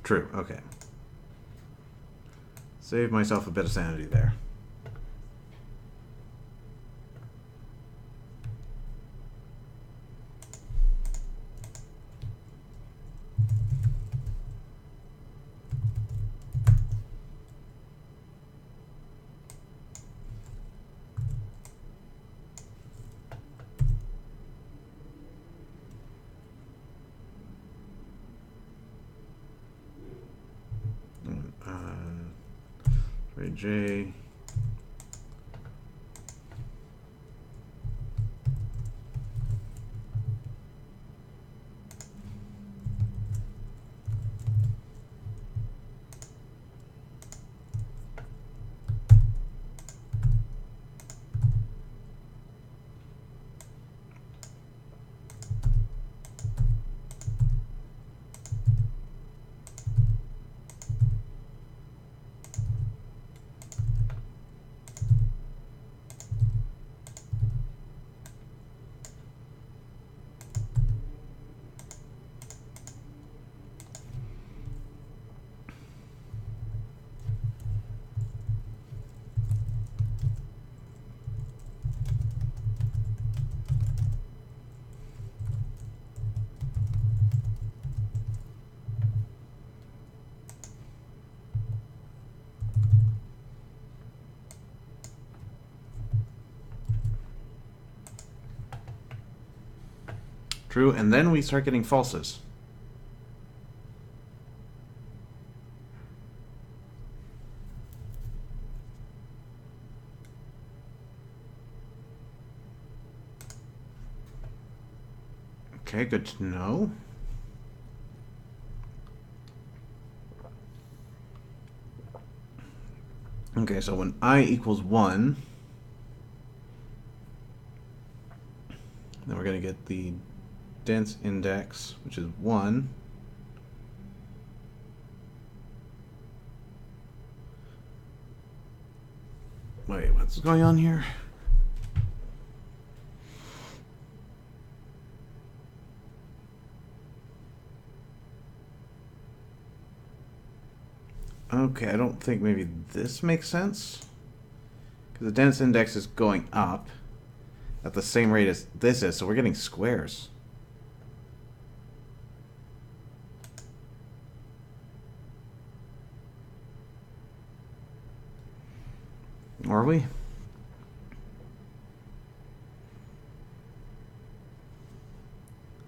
True, okay. Save myself a bit of sanity there. ij. True, and then we start getting falses. Okay, good to know. Okay, so when I equals 1, then we're going to get the dense index, which is 1. Wait, what's going on here? Okay, I don't think maybe this makes sense. Because the dense index is going up at the same rate as this is, so we're getting squares. Are we?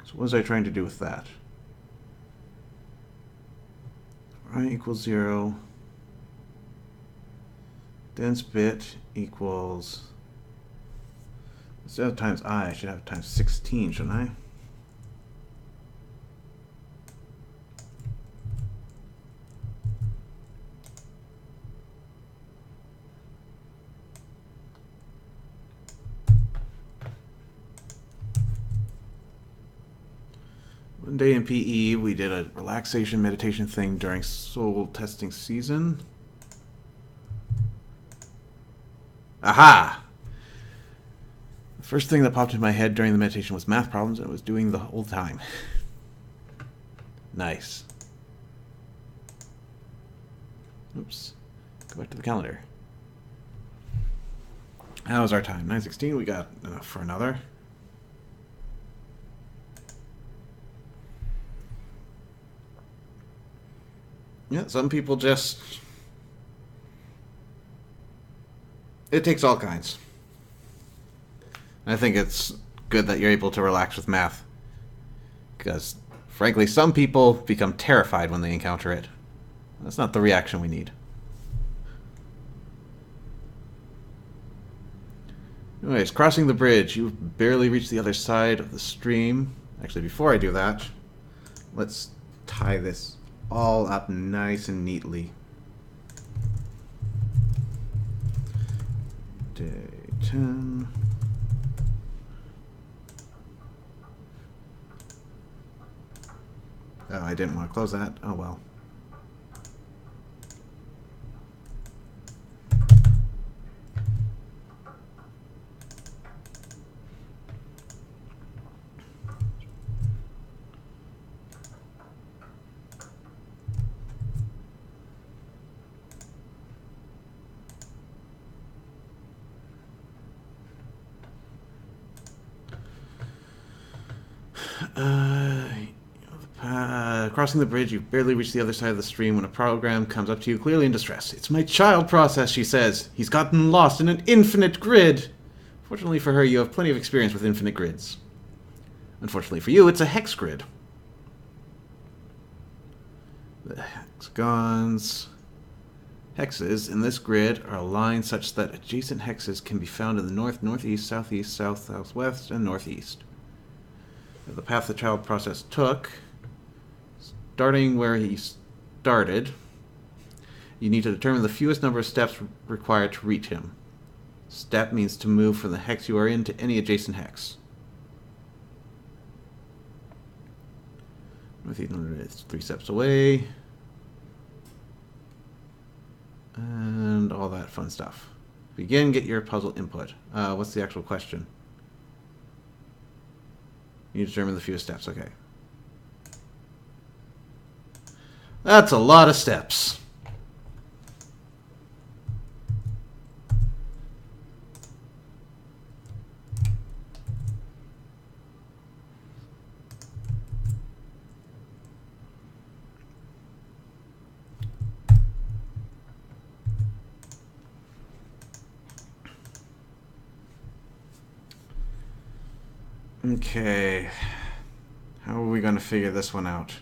So what was I trying to do with that? I equals 0. Dense bit equals... Instead of times I should have times 16, shouldn't I? One day in PE, we did a relaxation meditation thing during soul testing season. Aha! The first thing that popped in my head during the meditation was math problems, and I was doing the whole time. Nice. Oops. Go back to the calendar. How was our time? 9:16. We got enough for another. Yeah, some people just... It takes all kinds. I think it's good that you're able to relax with math. Because, frankly, some people become terrified when they encounter it. That's not the reaction we need. Anyways, crossing the bridge. You've barely reached the other side of the stream. Actually, before I do that, let's tie this all up nice and neatly. Day 10. Oh, I didn't want to close that. Oh well. Crossing the bridge, you've barely reached the other side of the stream when a program comes up to you, clearly in distress. "It's my child process," she says. "He's gotten lost in an infinite grid." Fortunately for her, you have plenty of experience with infinite grids. Unfortunately for you, it's a hex grid. The hexagons Hexes in this grid are aligned such that adjacent hexes can be found in the north, northeast, southeast, south, southwest, and northeast. The path the child process took, starting where he started, you need to determine the fewest number of steps required to reach him. Step means to move from the hex you are in to any adjacent hex. It's 3 steps away. And all that fun stuff. Begin, get your puzzle input. What's the actual question? You determine the fewest steps, okay. That's a lot of steps. Okay, how are we going to figure this one out?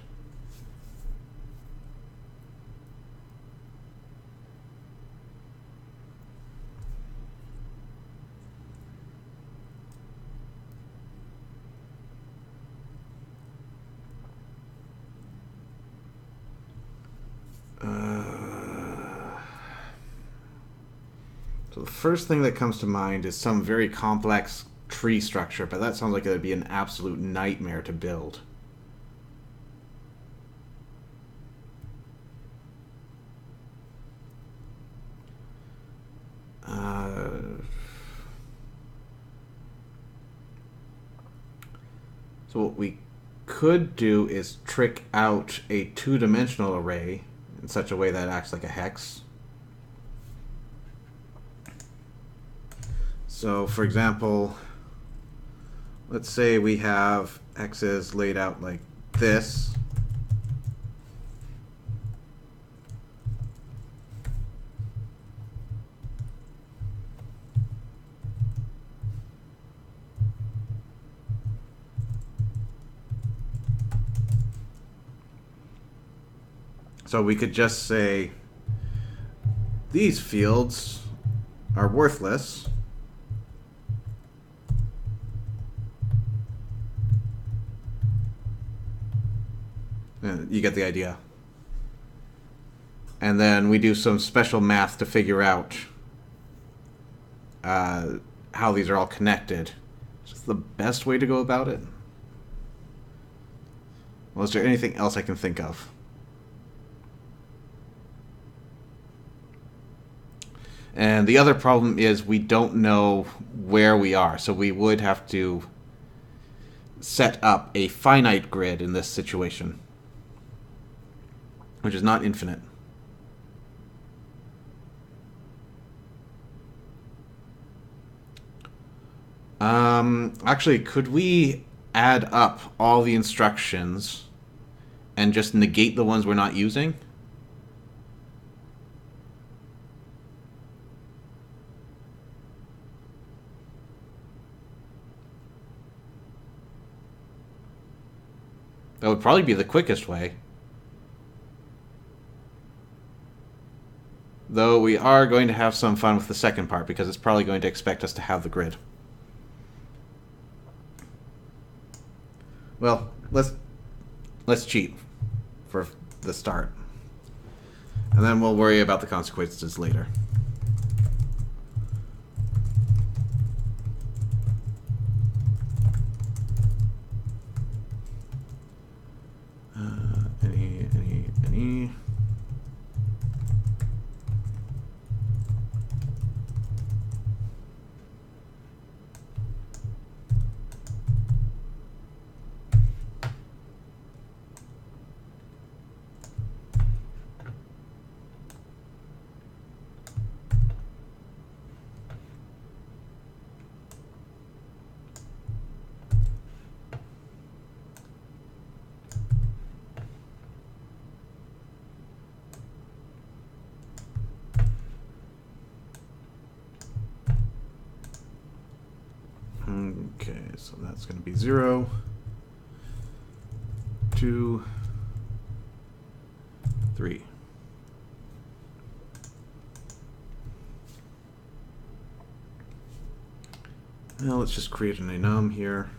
So the first thing that comes to mind is some very complex tree structure, but that sounds like it would be an absolute nightmare to build. So what we could do is trick out a two-dimensional array in such a way that it acts like a hex. So, for example, let's say we have hexes laid out like this. So we could just say these fields are worthless. You get the idea. And then we do some special math to figure out how these are all connected. Is this the best way to go about it? Well, is there anything else I can think of? And the other problem is we don't know where we are, so we would have to set up a finite grid in this situation, which is not infinite. Actually, could we add up all the instructions and just negate the ones we're not using? That would probably be the quickest way. Though we are going to have some fun with the second part because it's probably going to expect us to have the grid. Well, let's cheat for the start. And then we'll worry about the consequences later. Any. Okay, so that's going to be 0, 2, 3. Well, let's just create an enum here.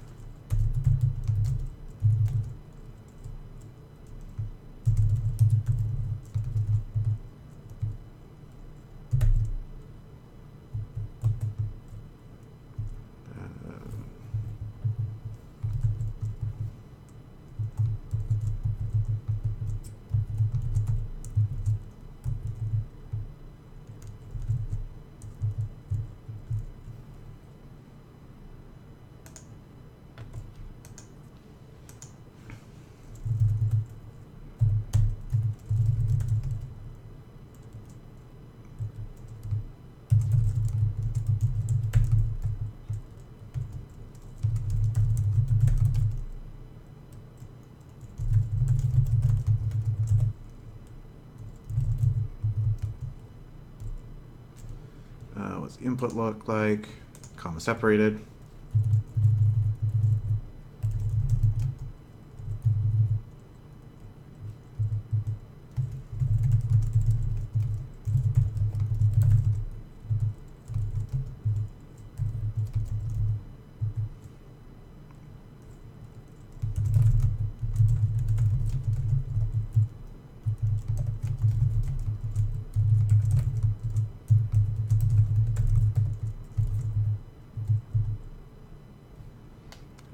What's the input look like? Comma separated.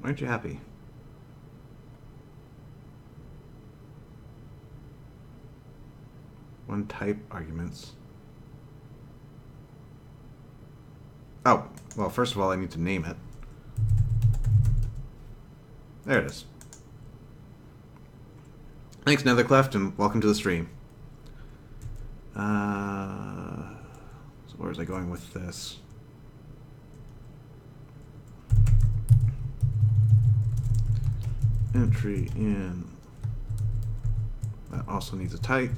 Aren't you happy? One type arguments. Oh, well, first of all, I need to name it. There it is. Thanks, Nethercleft, and welcome to the stream. So where was I going with this? Entry in. That also needs a type.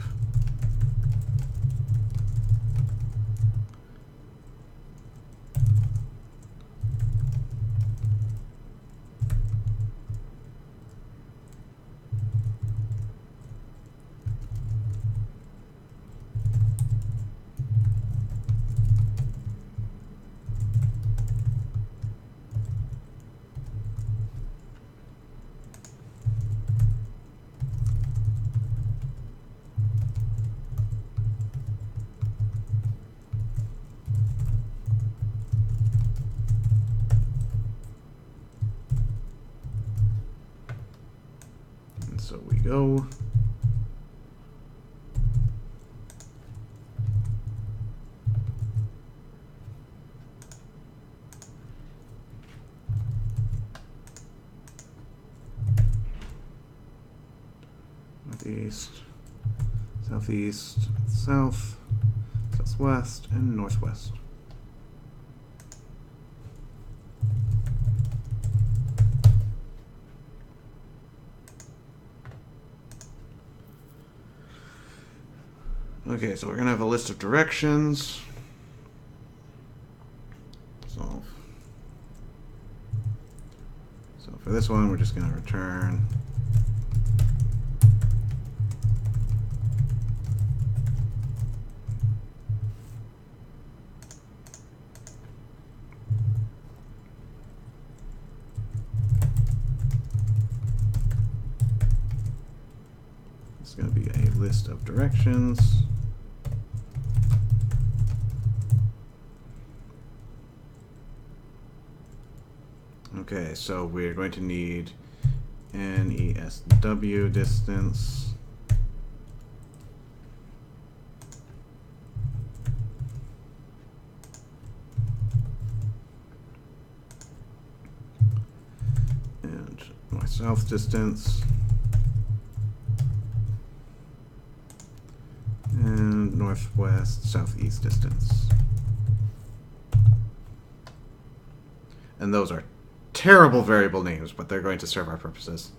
So we go. Northeast, southeast, south, southwest, and northwest. Okay, so we're going to have a list of directions. So for this one, we're just going to return it's going to be a list of directions. Okay, so we're going to need NESW distance. And north-south distance. And northwest, southeast distance. And those are terrible variable names, but they're going to serve our purposes.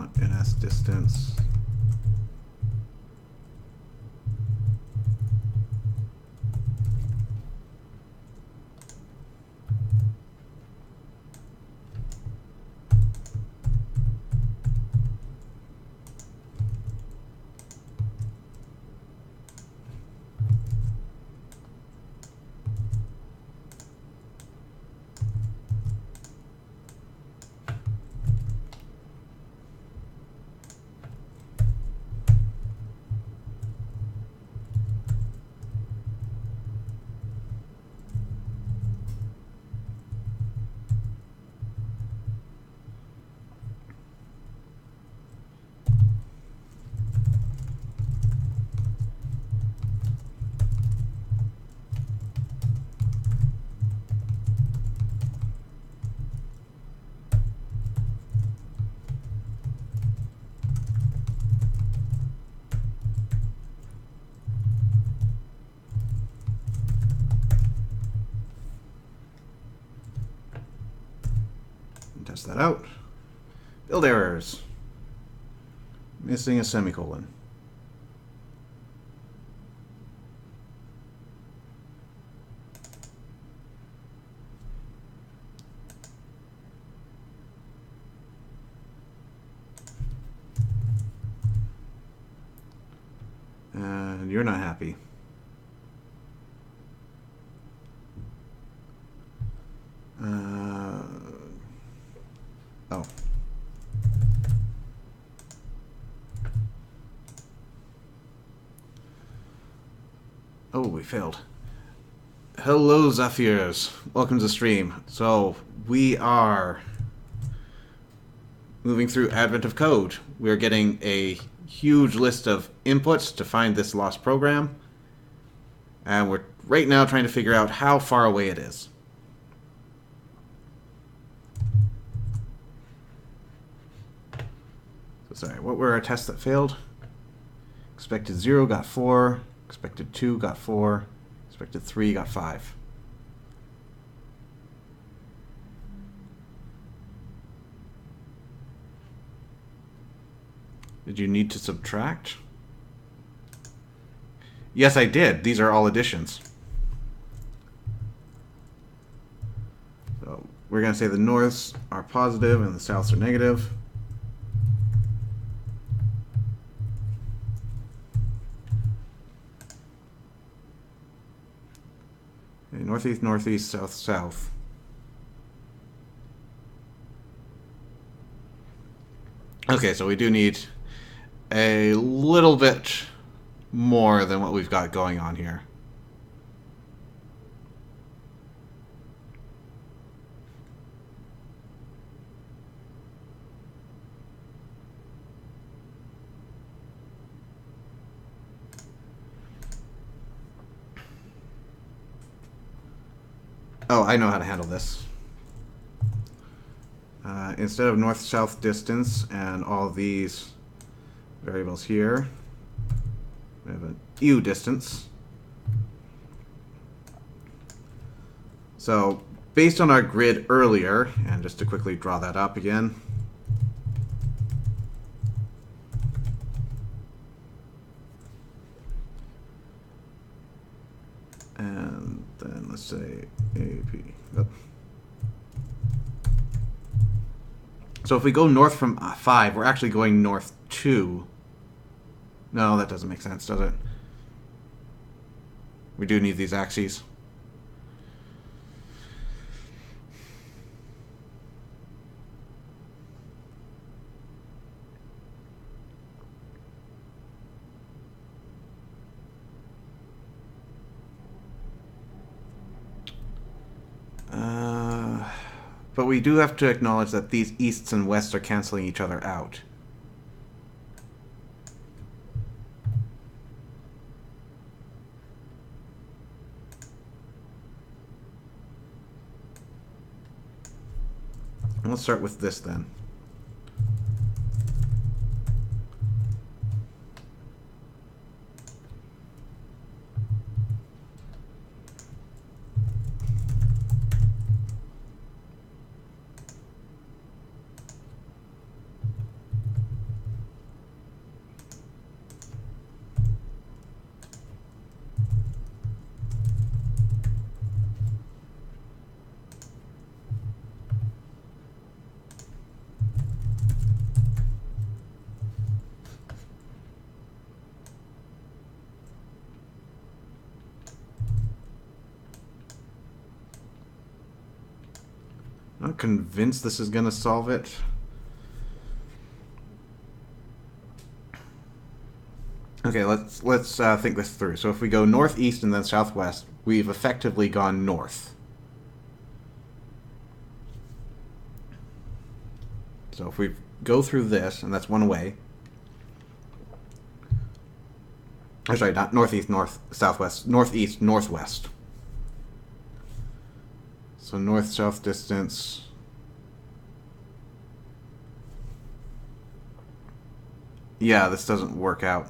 want NS distance. Test that out. Build errors. Missing a semicolon. And you're not happy. Oh. Oh, we failed. Hello, Zephyrs. Welcome to the stream. So, we are moving through Advent of Code. We're getting a huge list of inputs to find this lost program. And we're right now trying to figure out how far away it is. So, sorry, what were our tests that failed? Expected 0 got 4. Expected 2 got 4. Expected 3 got 5. Did you need to subtract? Yes, I did. These are all additions. So we're going to say the norths are positive and the souths are negative. Okay, northeast, northeast, south, south. Okay, so we do need a little bit more than what we've got going on here. Oh, I know how to handle this. Instead of north-south distance and all these variables here, we have an U distance. So based on our grid earlier, and just to quickly draw that up again, and then let's say AP. Oh. So if we go north from 5, we're actually going north 2. No, that doesn't make sense, does it? We do need these axes. But we do have to acknowledge that these easts and wests are canceling each other out. And let's start with this then. convinced this is going to solve it. Okay, let's think this through. So if we go northeast and then southwest, we've effectively gone north. So if we go through this, and that's one way. I'm sorry, not northeast, north, southwest, northeast, northwest. So north-south distance. Yeah, this doesn't work out.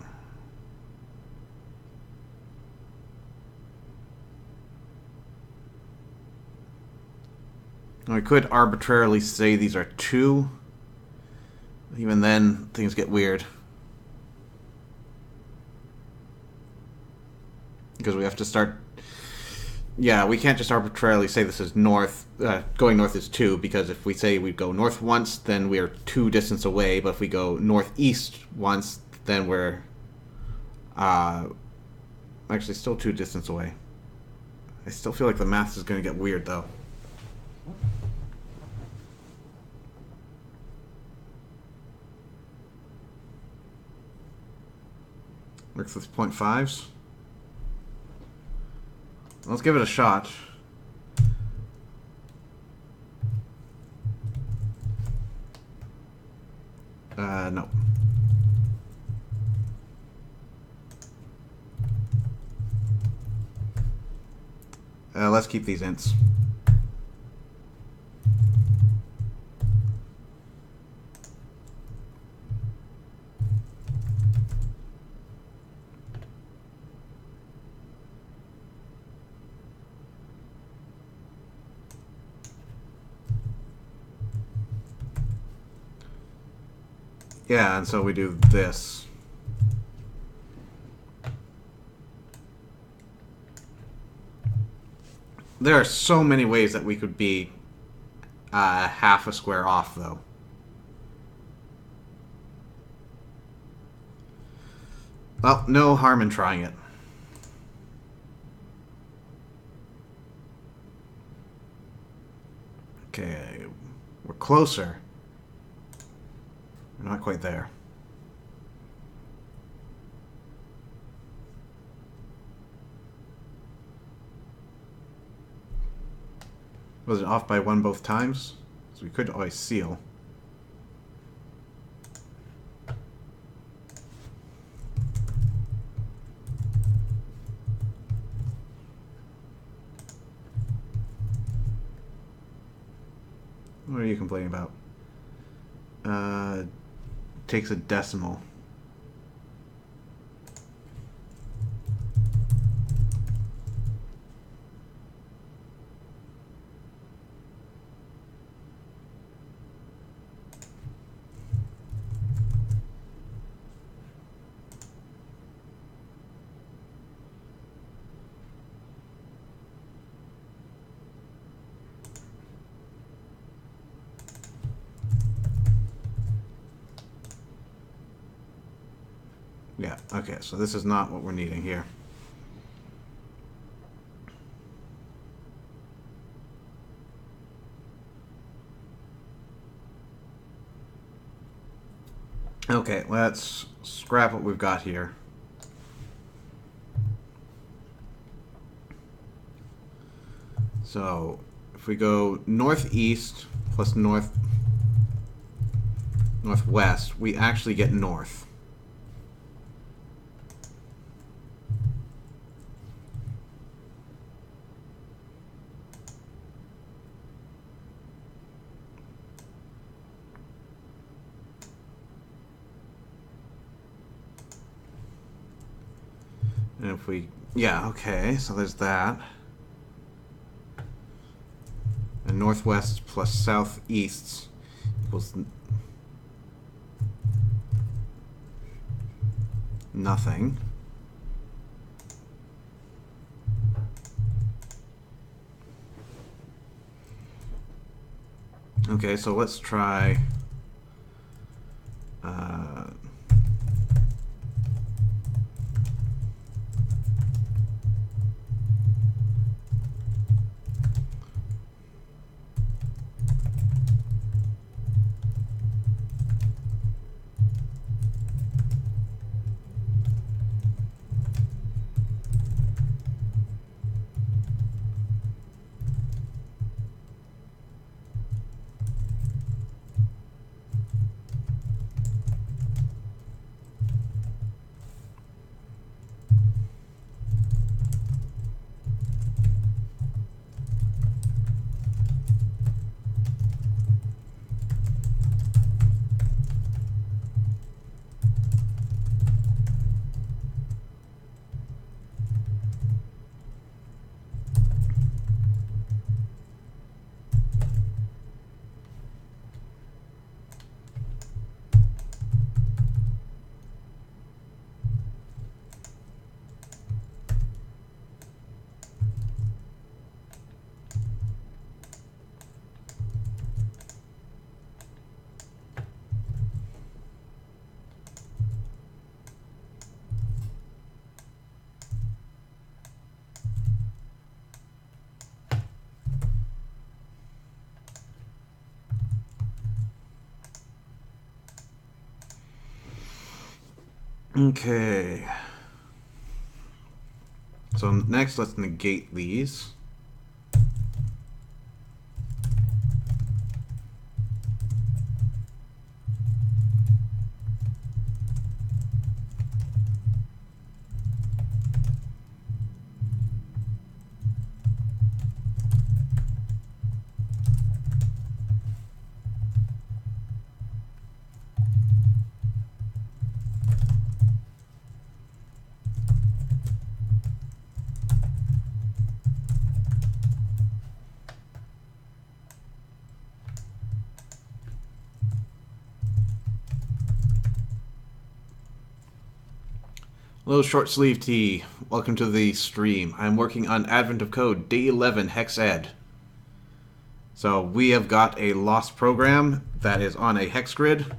I could arbitrarily say these are 2. Even then, things get weird. Because we have to start... Yeah, we can't just arbitrarily say this is north. Going north is 2, because if we say we go north once, then we are 2 distance away. But if we go northeast once, then we're... actually still 2 distance away. I still feel like the math is going to get weird, though. Works with 0.5s. Let's give it a shot. No. Let's keep these ints. Yeah, and so we do this. There are so many ways that we could be half a square off, though. Well, no harm in trying it. Okay, we're closer. We're not quite there. Was it off by 1 both times? So we could always seal. What are you complaining about? Takes a decimal. Yeah, okay, so this is not what we're needing here. Okay, let's scrap what we've got here. So, if we go northeast plus northwest, we actually get north. And if we... Yeah, okay, so there's that. And northwest plus southeast equals... nothing. Okay, so let's try... Okay. So next, let's negate these. Hello, Short Sleeve T. Welcome to the stream. I'm working on Advent of Code, Day 11, Hex Ed. So we have got a lost program that is on a hex grid,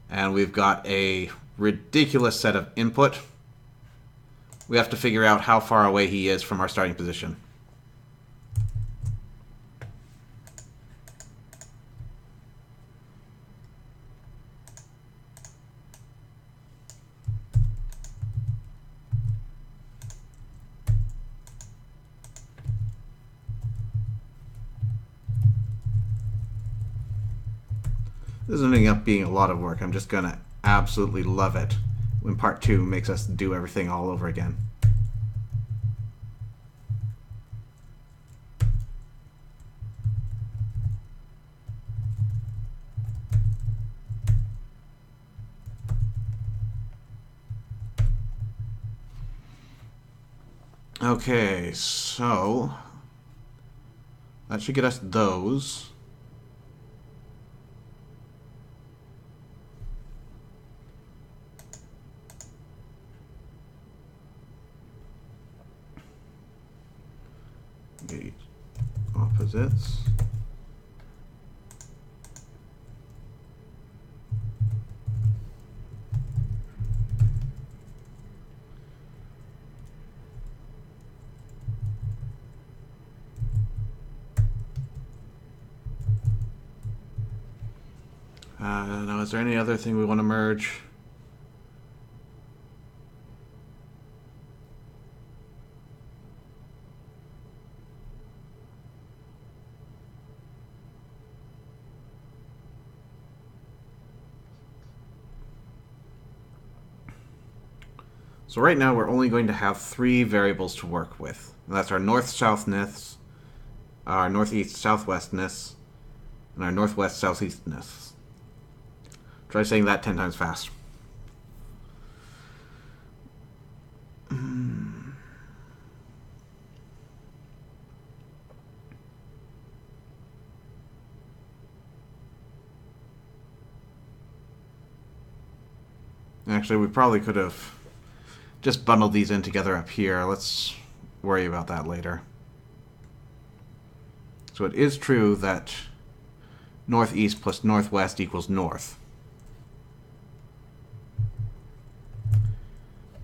and we've got a ridiculous set of input. We have to figure out how far away he is from our starting position. This is ending up being a lot of work. I'm just gonna absolutely love it when part 2 makes us do everything all over again. Okay, so that should get us those. Gate opposites. Now, is there any other thing we want to merge? So right now we're only going to have 3 variables to work with. And that's our north-southness, our northeast-southwestness, and our northwest-southeastness. Try saying that 10 times fast. Actually, we probably could have just bundled these in together up here. Let's worry about that later. So it is true that northeast plus northwest equals north.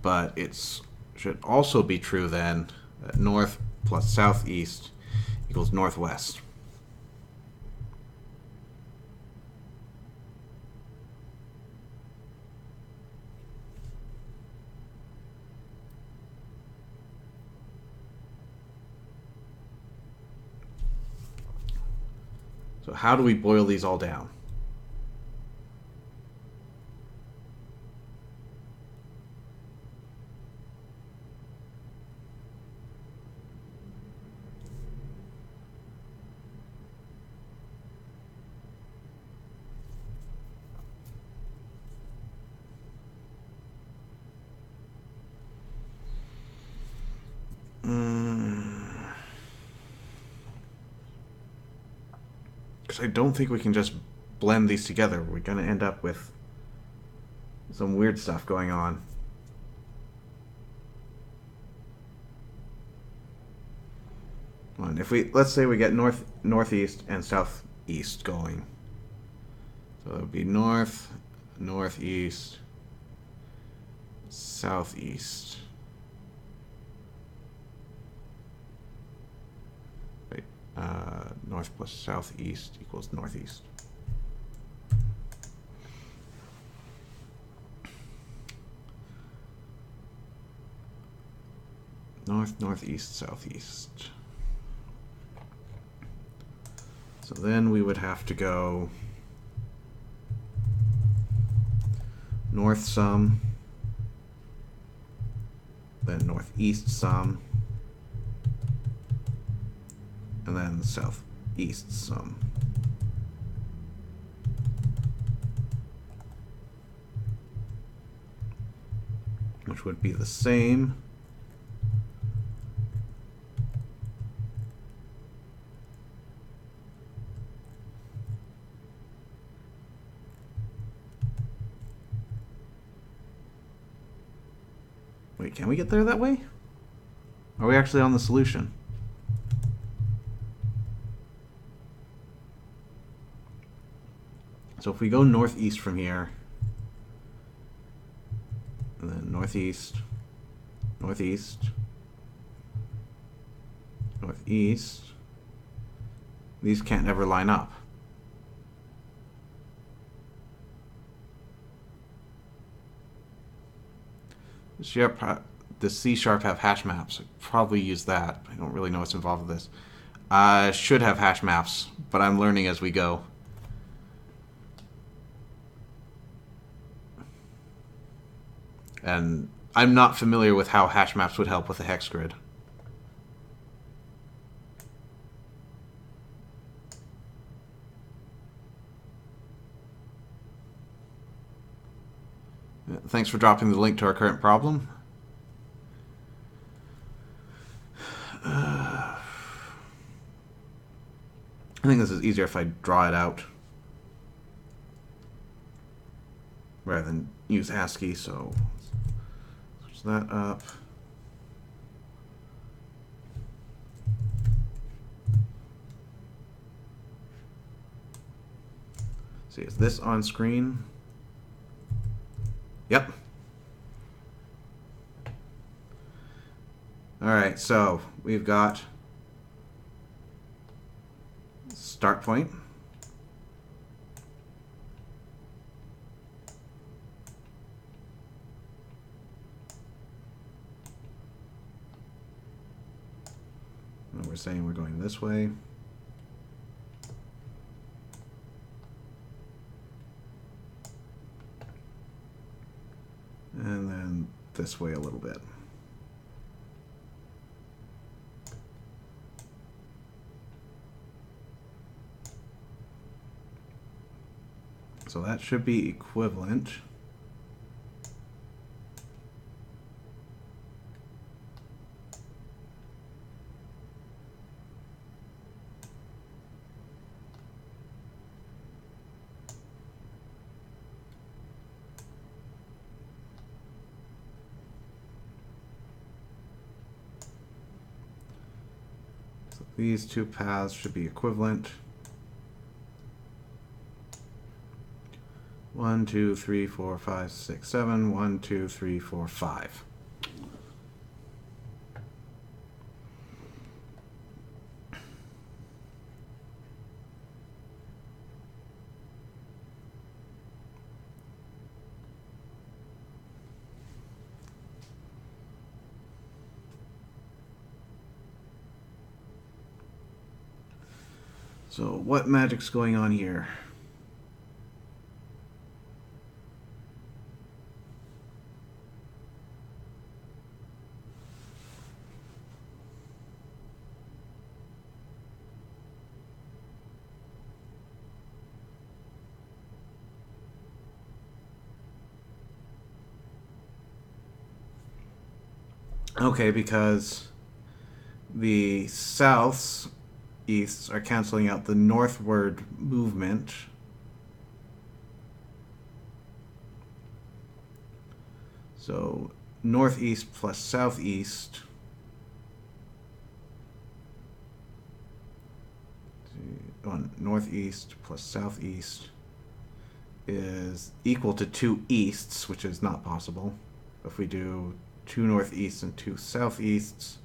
But it should also be true then that north plus southeast equals northwest. So how do we boil these all down? Because I don't think we can just blend these together. We're going to end up with some weird stuff going on. If we, let's say we get northeast and southeast going. So it would be north, northeast, southeast. Wait, north plus southeast equals northeast. North, northeast, southeast. So then we would have to go north some, then northeast some, and then southeast some. Which would be the same. Wait, can we get there that way? Are we actually on the solution? So if we go northeast from here, and then northeast, northeast, northeast, these can't ever line up. The C# have hash maps. I'd probably use that. I don't really know what's involved with this. I should have hash maps, but I'm learning as we go. And I'm not familiar with how hash maps would help with a hex grid. Thanks for dropping the link to our current problem. I think this is easier if I draw it out rather than use ASCII, so switch that up. See, is this on screen? Yep. All right, so we've got start point. And we're saying we're going this way. And then this way a little bit. So that should be equivalent. So these two paths should be equivalent. 1, 2, 3, 4, 5, 6, 7. 1, 2, 3, 4, 5. So what magic's going on here? Okay, because the souths, easts are canceling out the northward movement. So northeast plus southeast northeast plus southeast is equal to 2 easts, which is not possible. If we do 2 northeasts and 2 southeasts,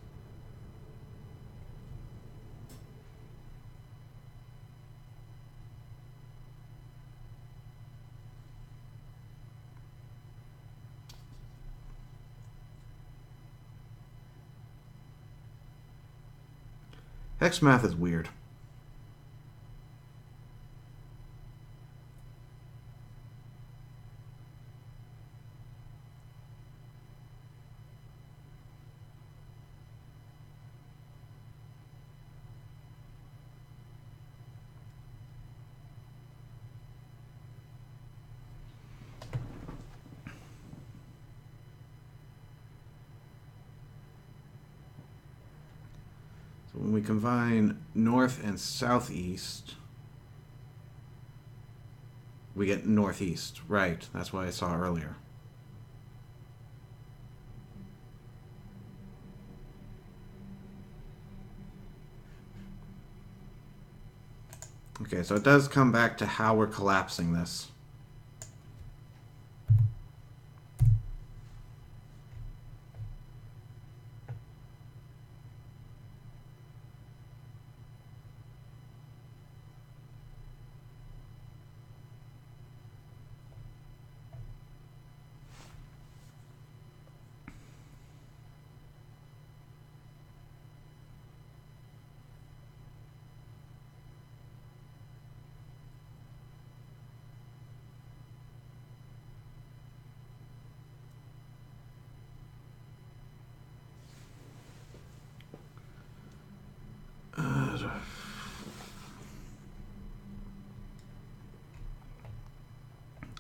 Hex math is weird. When we combine north and southeast, we get northeast. Right, that's what I saw earlier. Okay, so it does come back to how we're collapsing this.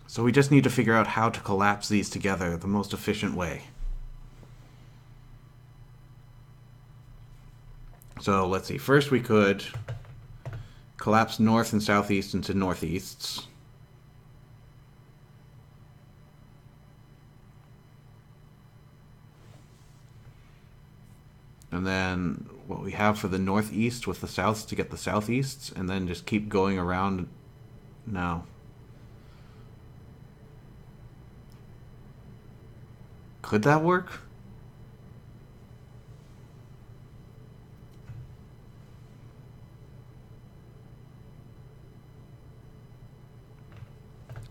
So we just need to figure out how to collapse these together the most efficient way. So let's see. First we could collapse north and southeast into northeasts. And then what we have for the northeast with the souths to get the southeasts, and then just keep going around. No. Could that work?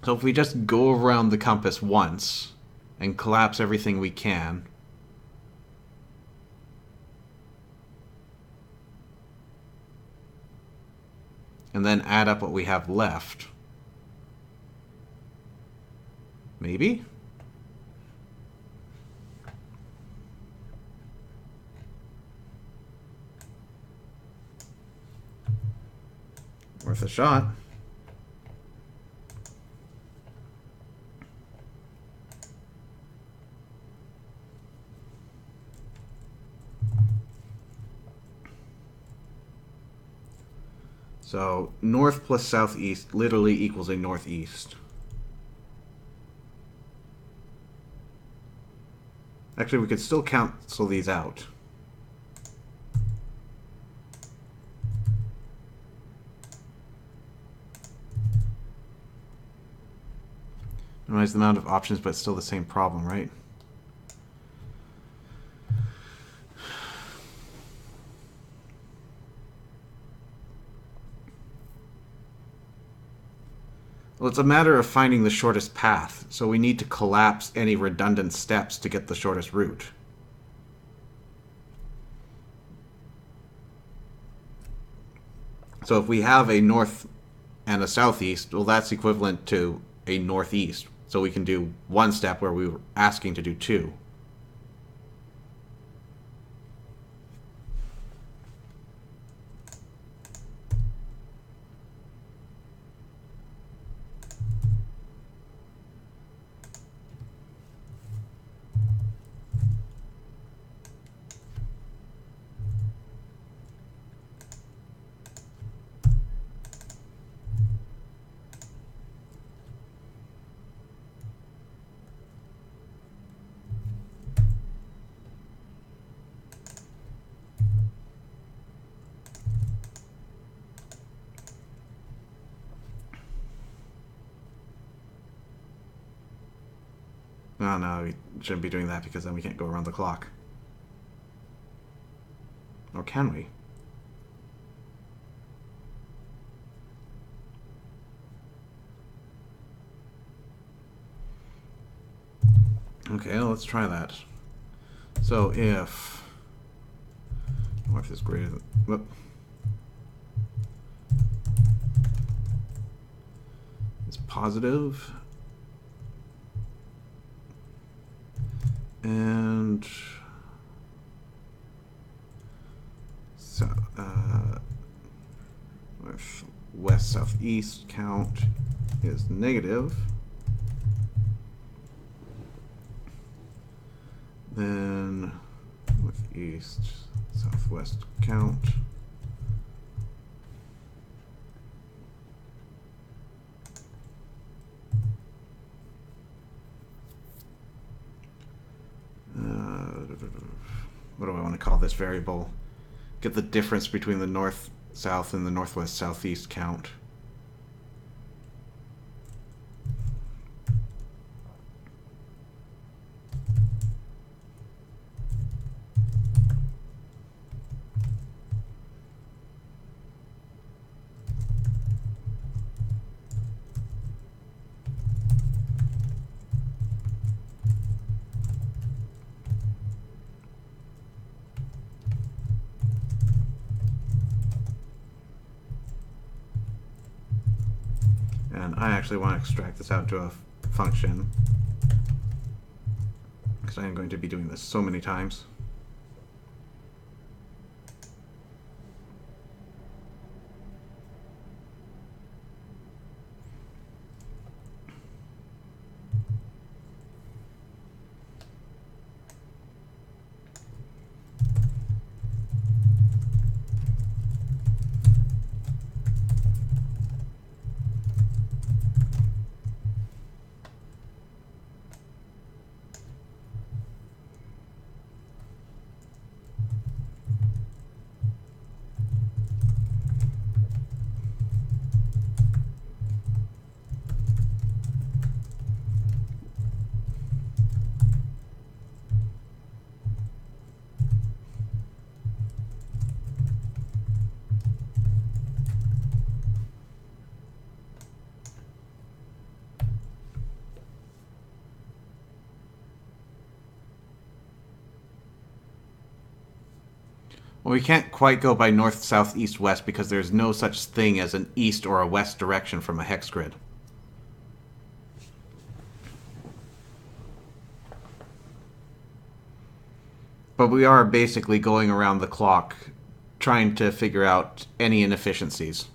So if we just go around the compass once and collapse everything we can, and then add up what we have left, maybe? Worth a shot. So north plus southeast literally equals a northeast. Actually, we could still cancel these out. Minimize the amount of options, but it's still the same problem, right? Well, it's a matter of finding the shortest path, so we need to collapse any redundant steps to get the shortest route. So if we have a north and a southeast, well, that's equivalent to a northeast. So we can do one step where we were asking to do two. Oh, no, we shouldn't be doing that because then we can't go around the clock. Or can we? Okay, well, let's try that. So if north is greater than... Whoop. positive. And so with west southeast count is negative. Then with east southwest count what do I want to call this variable? Get the difference between the north south and the northwest southeast count. And I actually want to extract this out to a function because I am going to be doing this so many times. Well, we can't quite go by north, south, east, west because there's no such thing as an east or a west direction from a hex grid. But we are basically going around the clock trying to figure out any inefficiencies.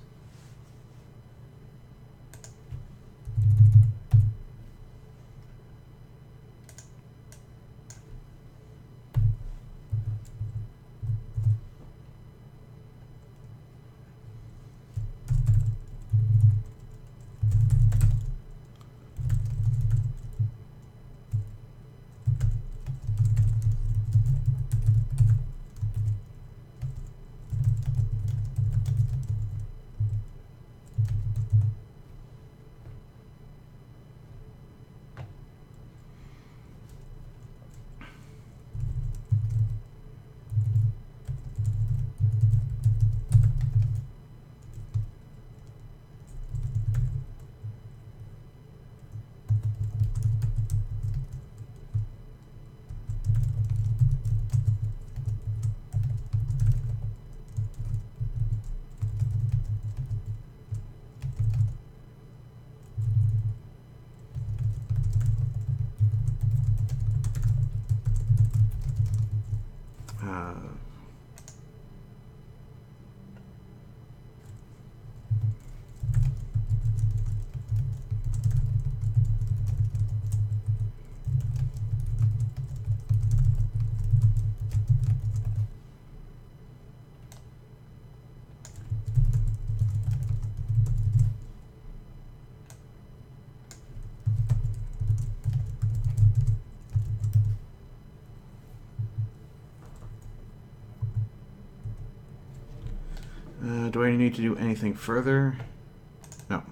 Do I need to do anything further? No.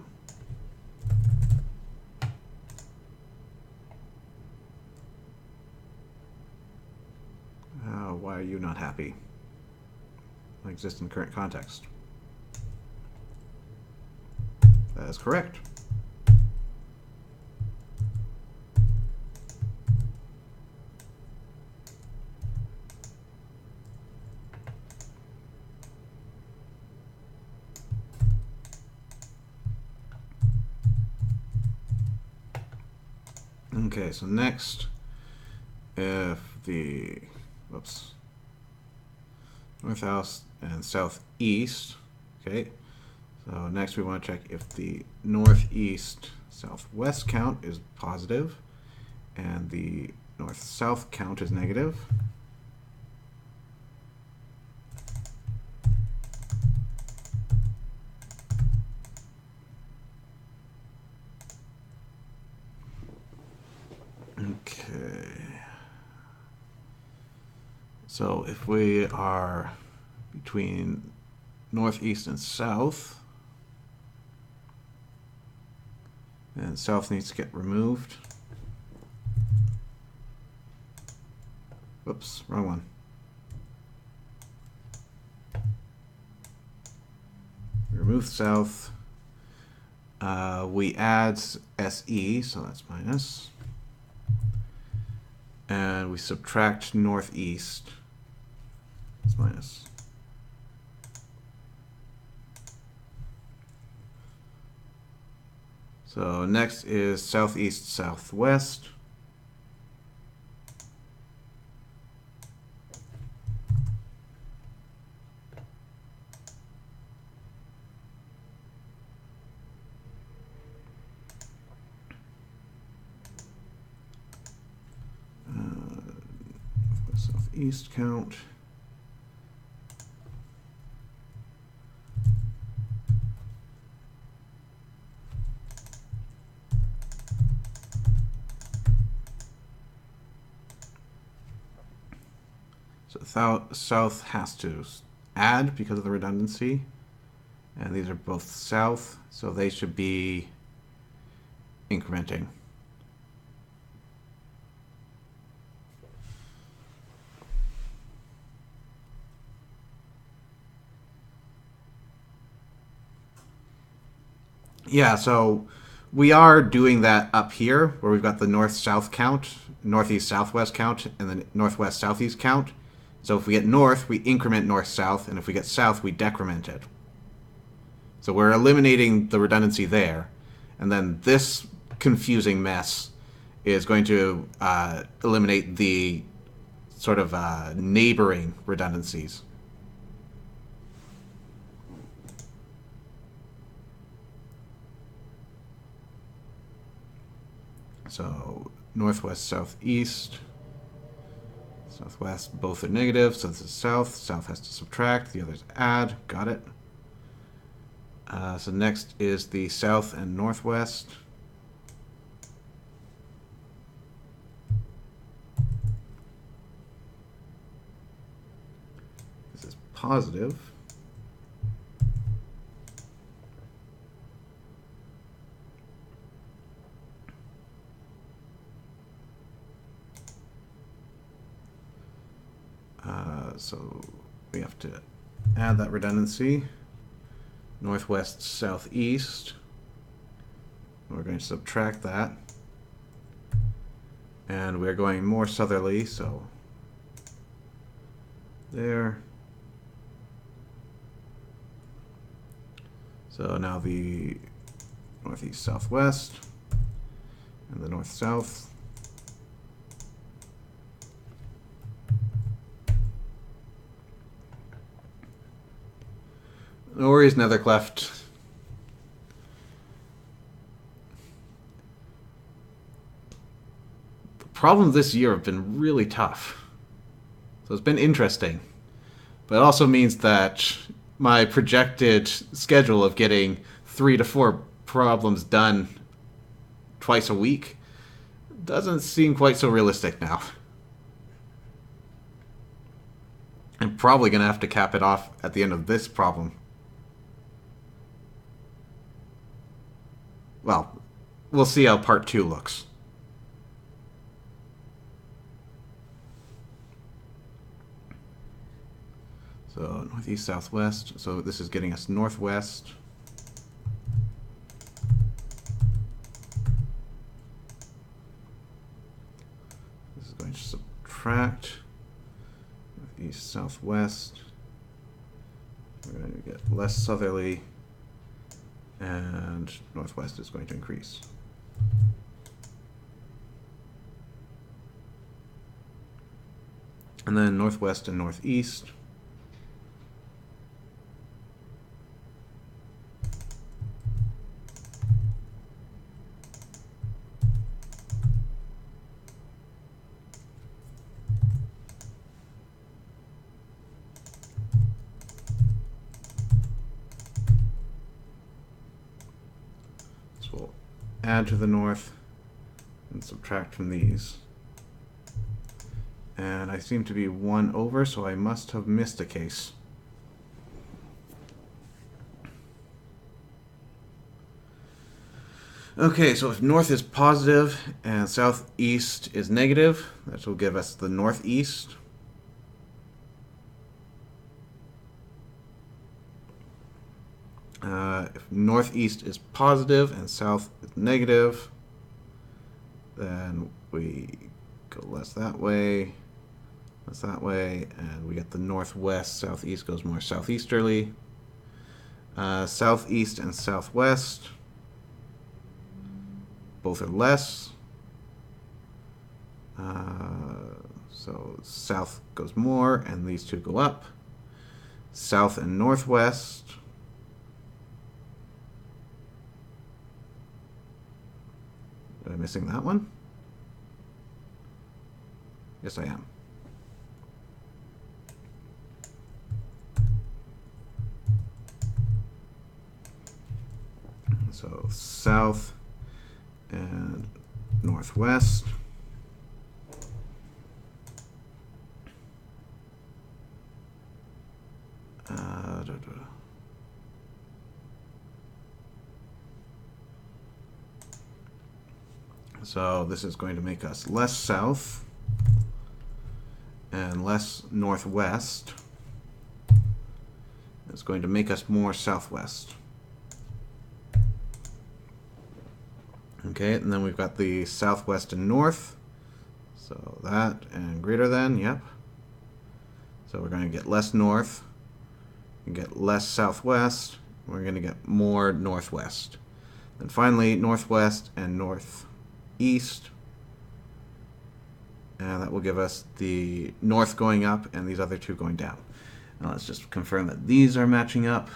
Why are you not happy? I exist in current context. That is correct. Okay, so next, if the, whoops, north, south, and southeast, okay, so next we want to check if the northeast southwest count is positive and the north-south count is negative. Okay. So if we are between northeast and south, then south needs to get removed. Whoops, wrong one. Remove south. We add SE, so that's minus. And we subtract northeast. It's minus. So next is southeast, southwest. Southeast count. So south has to add because of the redundancy. And these are both south, so they should be incrementing. Yeah, so we are doing that up here where we've got the north-south count, northeast-southwest count, and the northwest-southeast count. So if we get north, we increment north-south, and if we get south, we decrement it. So we're eliminating the redundancy there. And then this confusing mess is going to eliminate the sort of neighboring redundancies. So northwest, southeast, southwest, both are negative, so this is south. South has to subtract, the others add. Got it. So next is the south and northwest. This is positive. So we have to add that redundancy. Northwest, southeast. We're going to subtract that. And we're going more southerly, so there. So now the northeast, southwest, and the north-south. No worries, Nethercleft. The problems this year have been really tough. So it's been interesting. But it also means that my projected schedule of getting 3 to 4 problems done twice a week doesn't seem quite so realistic now. I'm probably going to have to cap it off at the end of this problem. Well, we'll see how part 2 looks. So northeast, southwest. So this is getting us northwest. This is going to subtract northeast, southwest. We're going to get less southerly. And northwest is going to increase. And then northwest and northeast. So we'll add to the north and subtract from these. And I seem to be 1 over, so I must have missed a case. Okay, so if north is positive and southeast is negative, that will give us the northeast. If northeast is positive and south is negative, then we go less that way, and we get the northwest. Southeast goes more southeasterly. Southeast and southwest, both are less. So south goes more, and these two go up. South and northwest. Am I missing that one? Yes, I am. So south and northwest. So this is going to make us less south and less northwest. It's going to make us more southwest. Okay, and then we've got the southwest and north. So that and greater than, yep. So we're going to get less north, and get less southwest, and we're going to get more northwest. And finally, northwest and northeast. And that will give us the north going up and these other two going down. Now let's just confirm that these are matching up.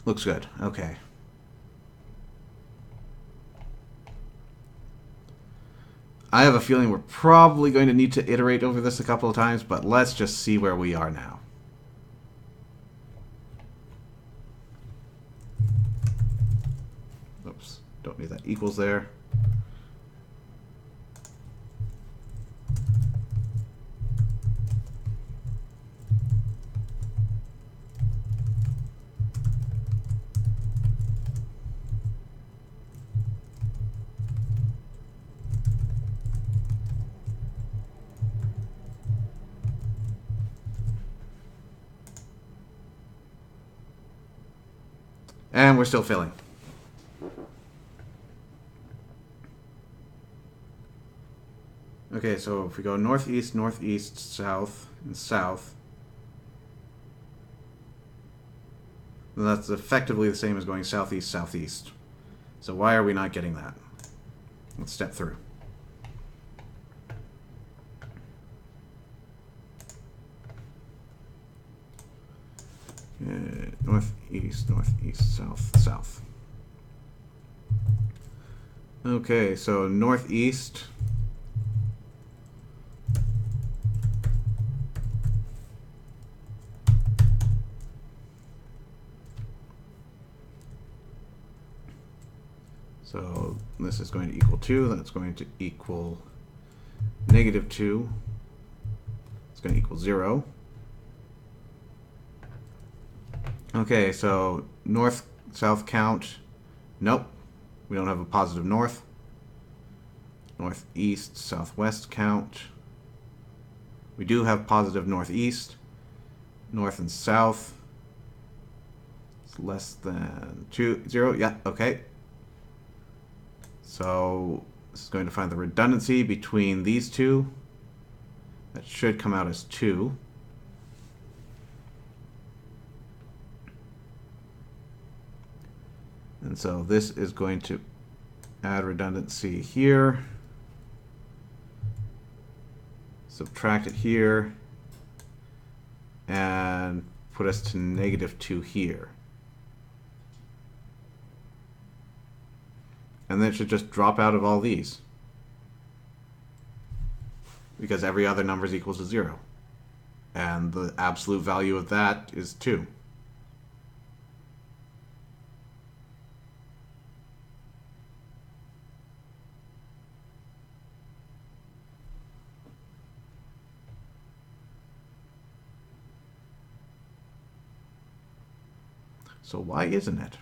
Looks good. Okay. I have a feeling we're probably going to need to iterate over this a couple of times, but let's just see where we are now. Oops, don't need that equals there. And we're still filling. Okay, so if we go northeast, northeast, south, and south, then that's effectively the same as going southeast, southeast. So why are we not getting that? Let's step through. Northeast, northeast, south, south. Okay, so northeast. So this is going to equal 2. That's going to equal -2. It's going to equal 0. Okay, so north-south count. Nope. We don't have a positive north. Northeast, southwest count. We do have positive northeast. North and south. It's less than 0. Yeah, okay. So this is going to find the redundancy between these two. That should come out as 2. And so this is going to Add redundancy here. Subtract it here. And put us to -2 here. And then it should just drop out of all these. Because every other number is equal to 0. And the absolute value of that is 2. So why isn't it?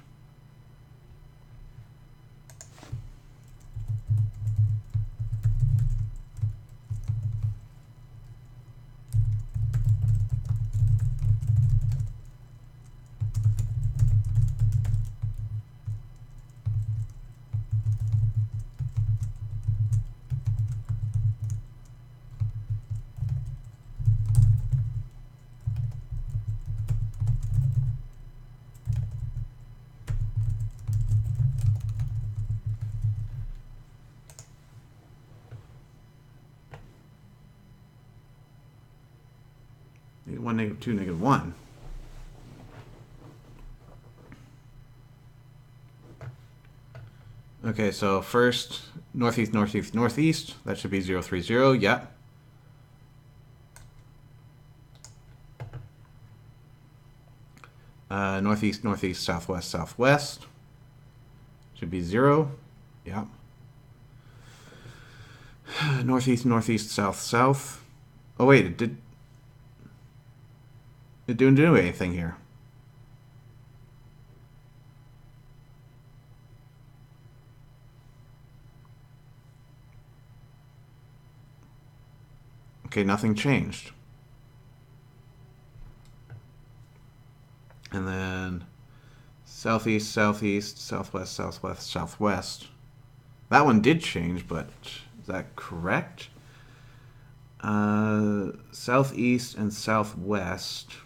-1, -2, -1. Okay, so first, northeast, northeast, northeast. That should be 0, 3, 0. Yeah. Northeast, northeast, southwest, southwest. Should be 0. Yeah. Northeast, northeast, south, south. Oh, wait, it didn't do anything here. Okay, nothing changed. And then southeast, southeast, southwest, southwest, southwest. That one did change, but is that correct? Southeast and southwest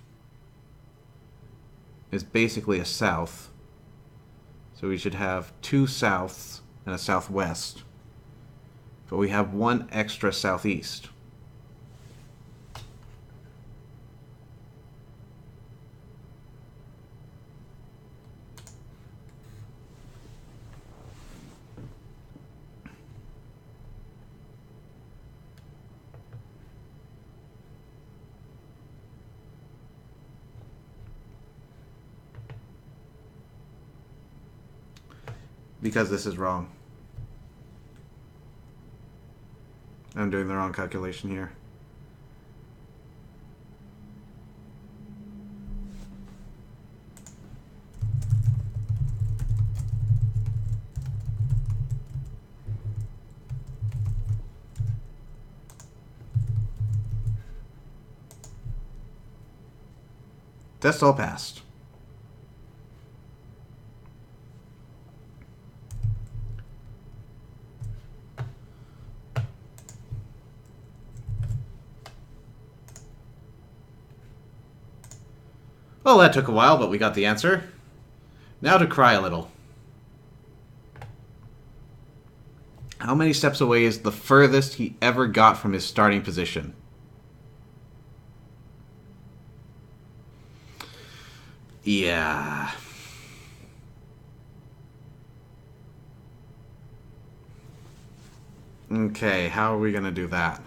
is basically a south. So we should have 2 souths and a southwest. But we have 1 extra southeast. Because this is wrong. I'm doing the wrong calculation here. Test all passed. Well, that took a while, but we got the answer. Now to cry a little. How many steps away is the furthest he ever got from his starting position? Yeah. Okay, how are we going to do that?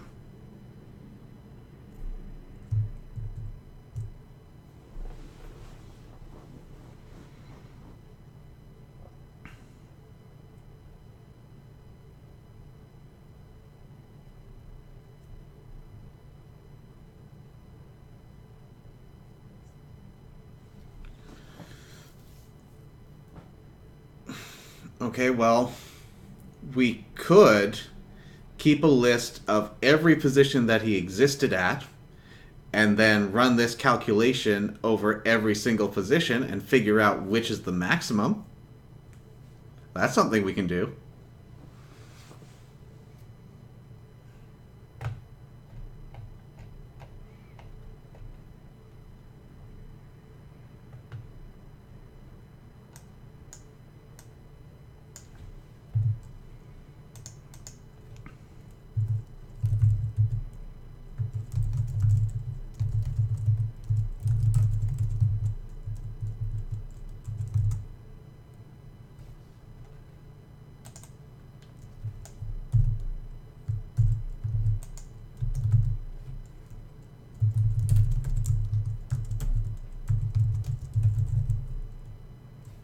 Okay, well, we could keep a list of every position that he existed at and then run this calculation over every single position and figure out which is the maximum. That's something we can do.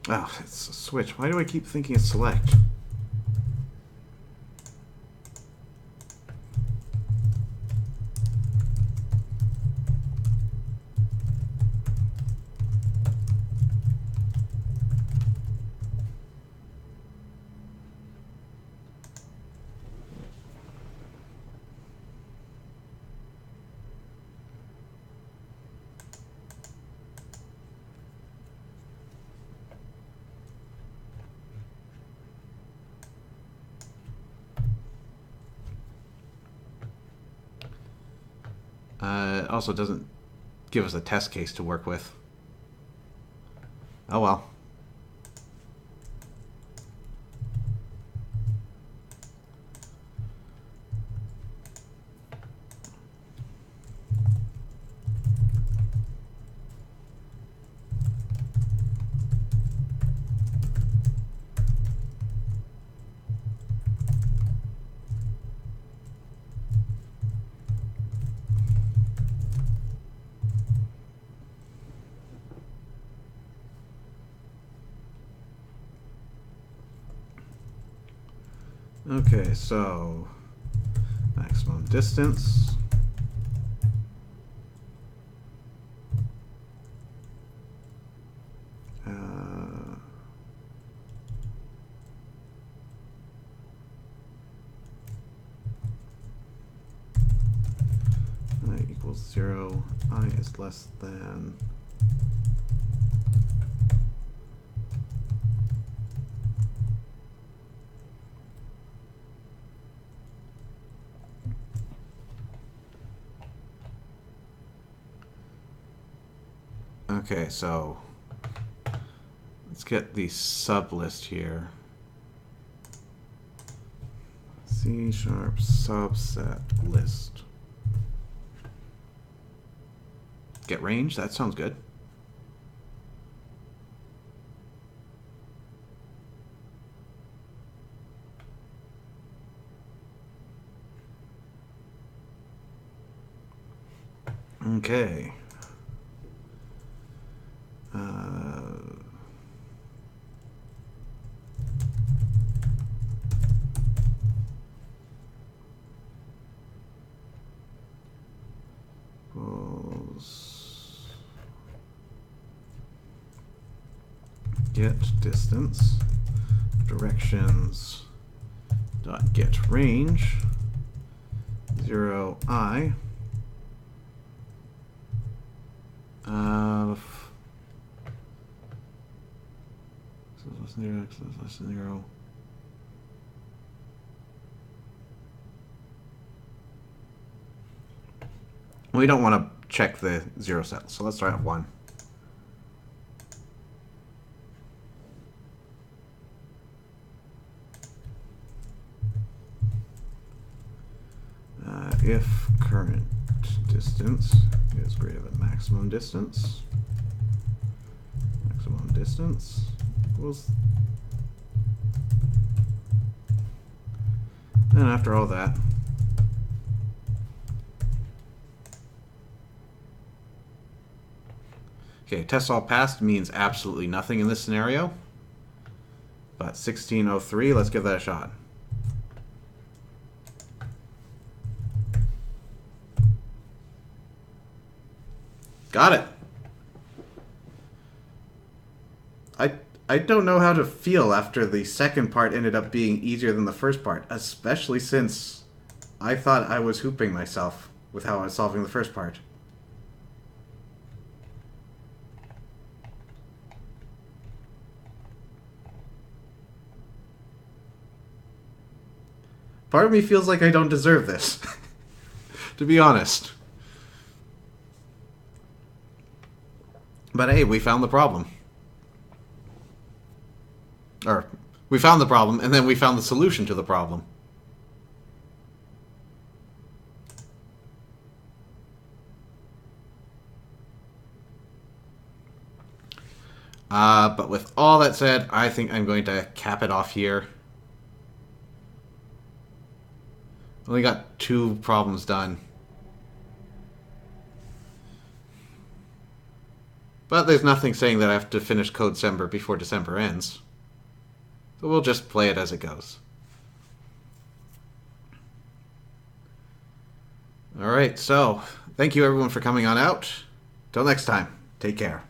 Oh, it's a switch. Why do I keep thinking it's select? It also doesn't give us a test case to work with. Oh well. Okay, so maximum distance. I equals 0. I is less than. Okay, so let's get the sub list here. C# subset list. Get range? That sounds good. Okay. Get distance directions dot get range 0i less than 0, x is less than 0. We don't want to check the 0 set, so let's start at 1. If current distance is greater than maximum distance equals. And after all that, okay, test all passed means absolutely nothing in this scenario. But 1603, let's give that a shot. Got it. I don't know how to feel after the second part ended up being easier than the first part, especially since I thought I was hooping myself with how I was solving the first part. Part of me feels like I don't deserve this, to be honest. But hey, we found the problem. Or, we found the problem, and then we found the solution to the problem. But with all that said, I think I'm going to cap it off here. Only got 2 problems done. But there's nothing saying that I have to finish Codecember before December ends. So we'll just play it as it goes. Alright, so thank you everyone for coming on out. Till next time, take care.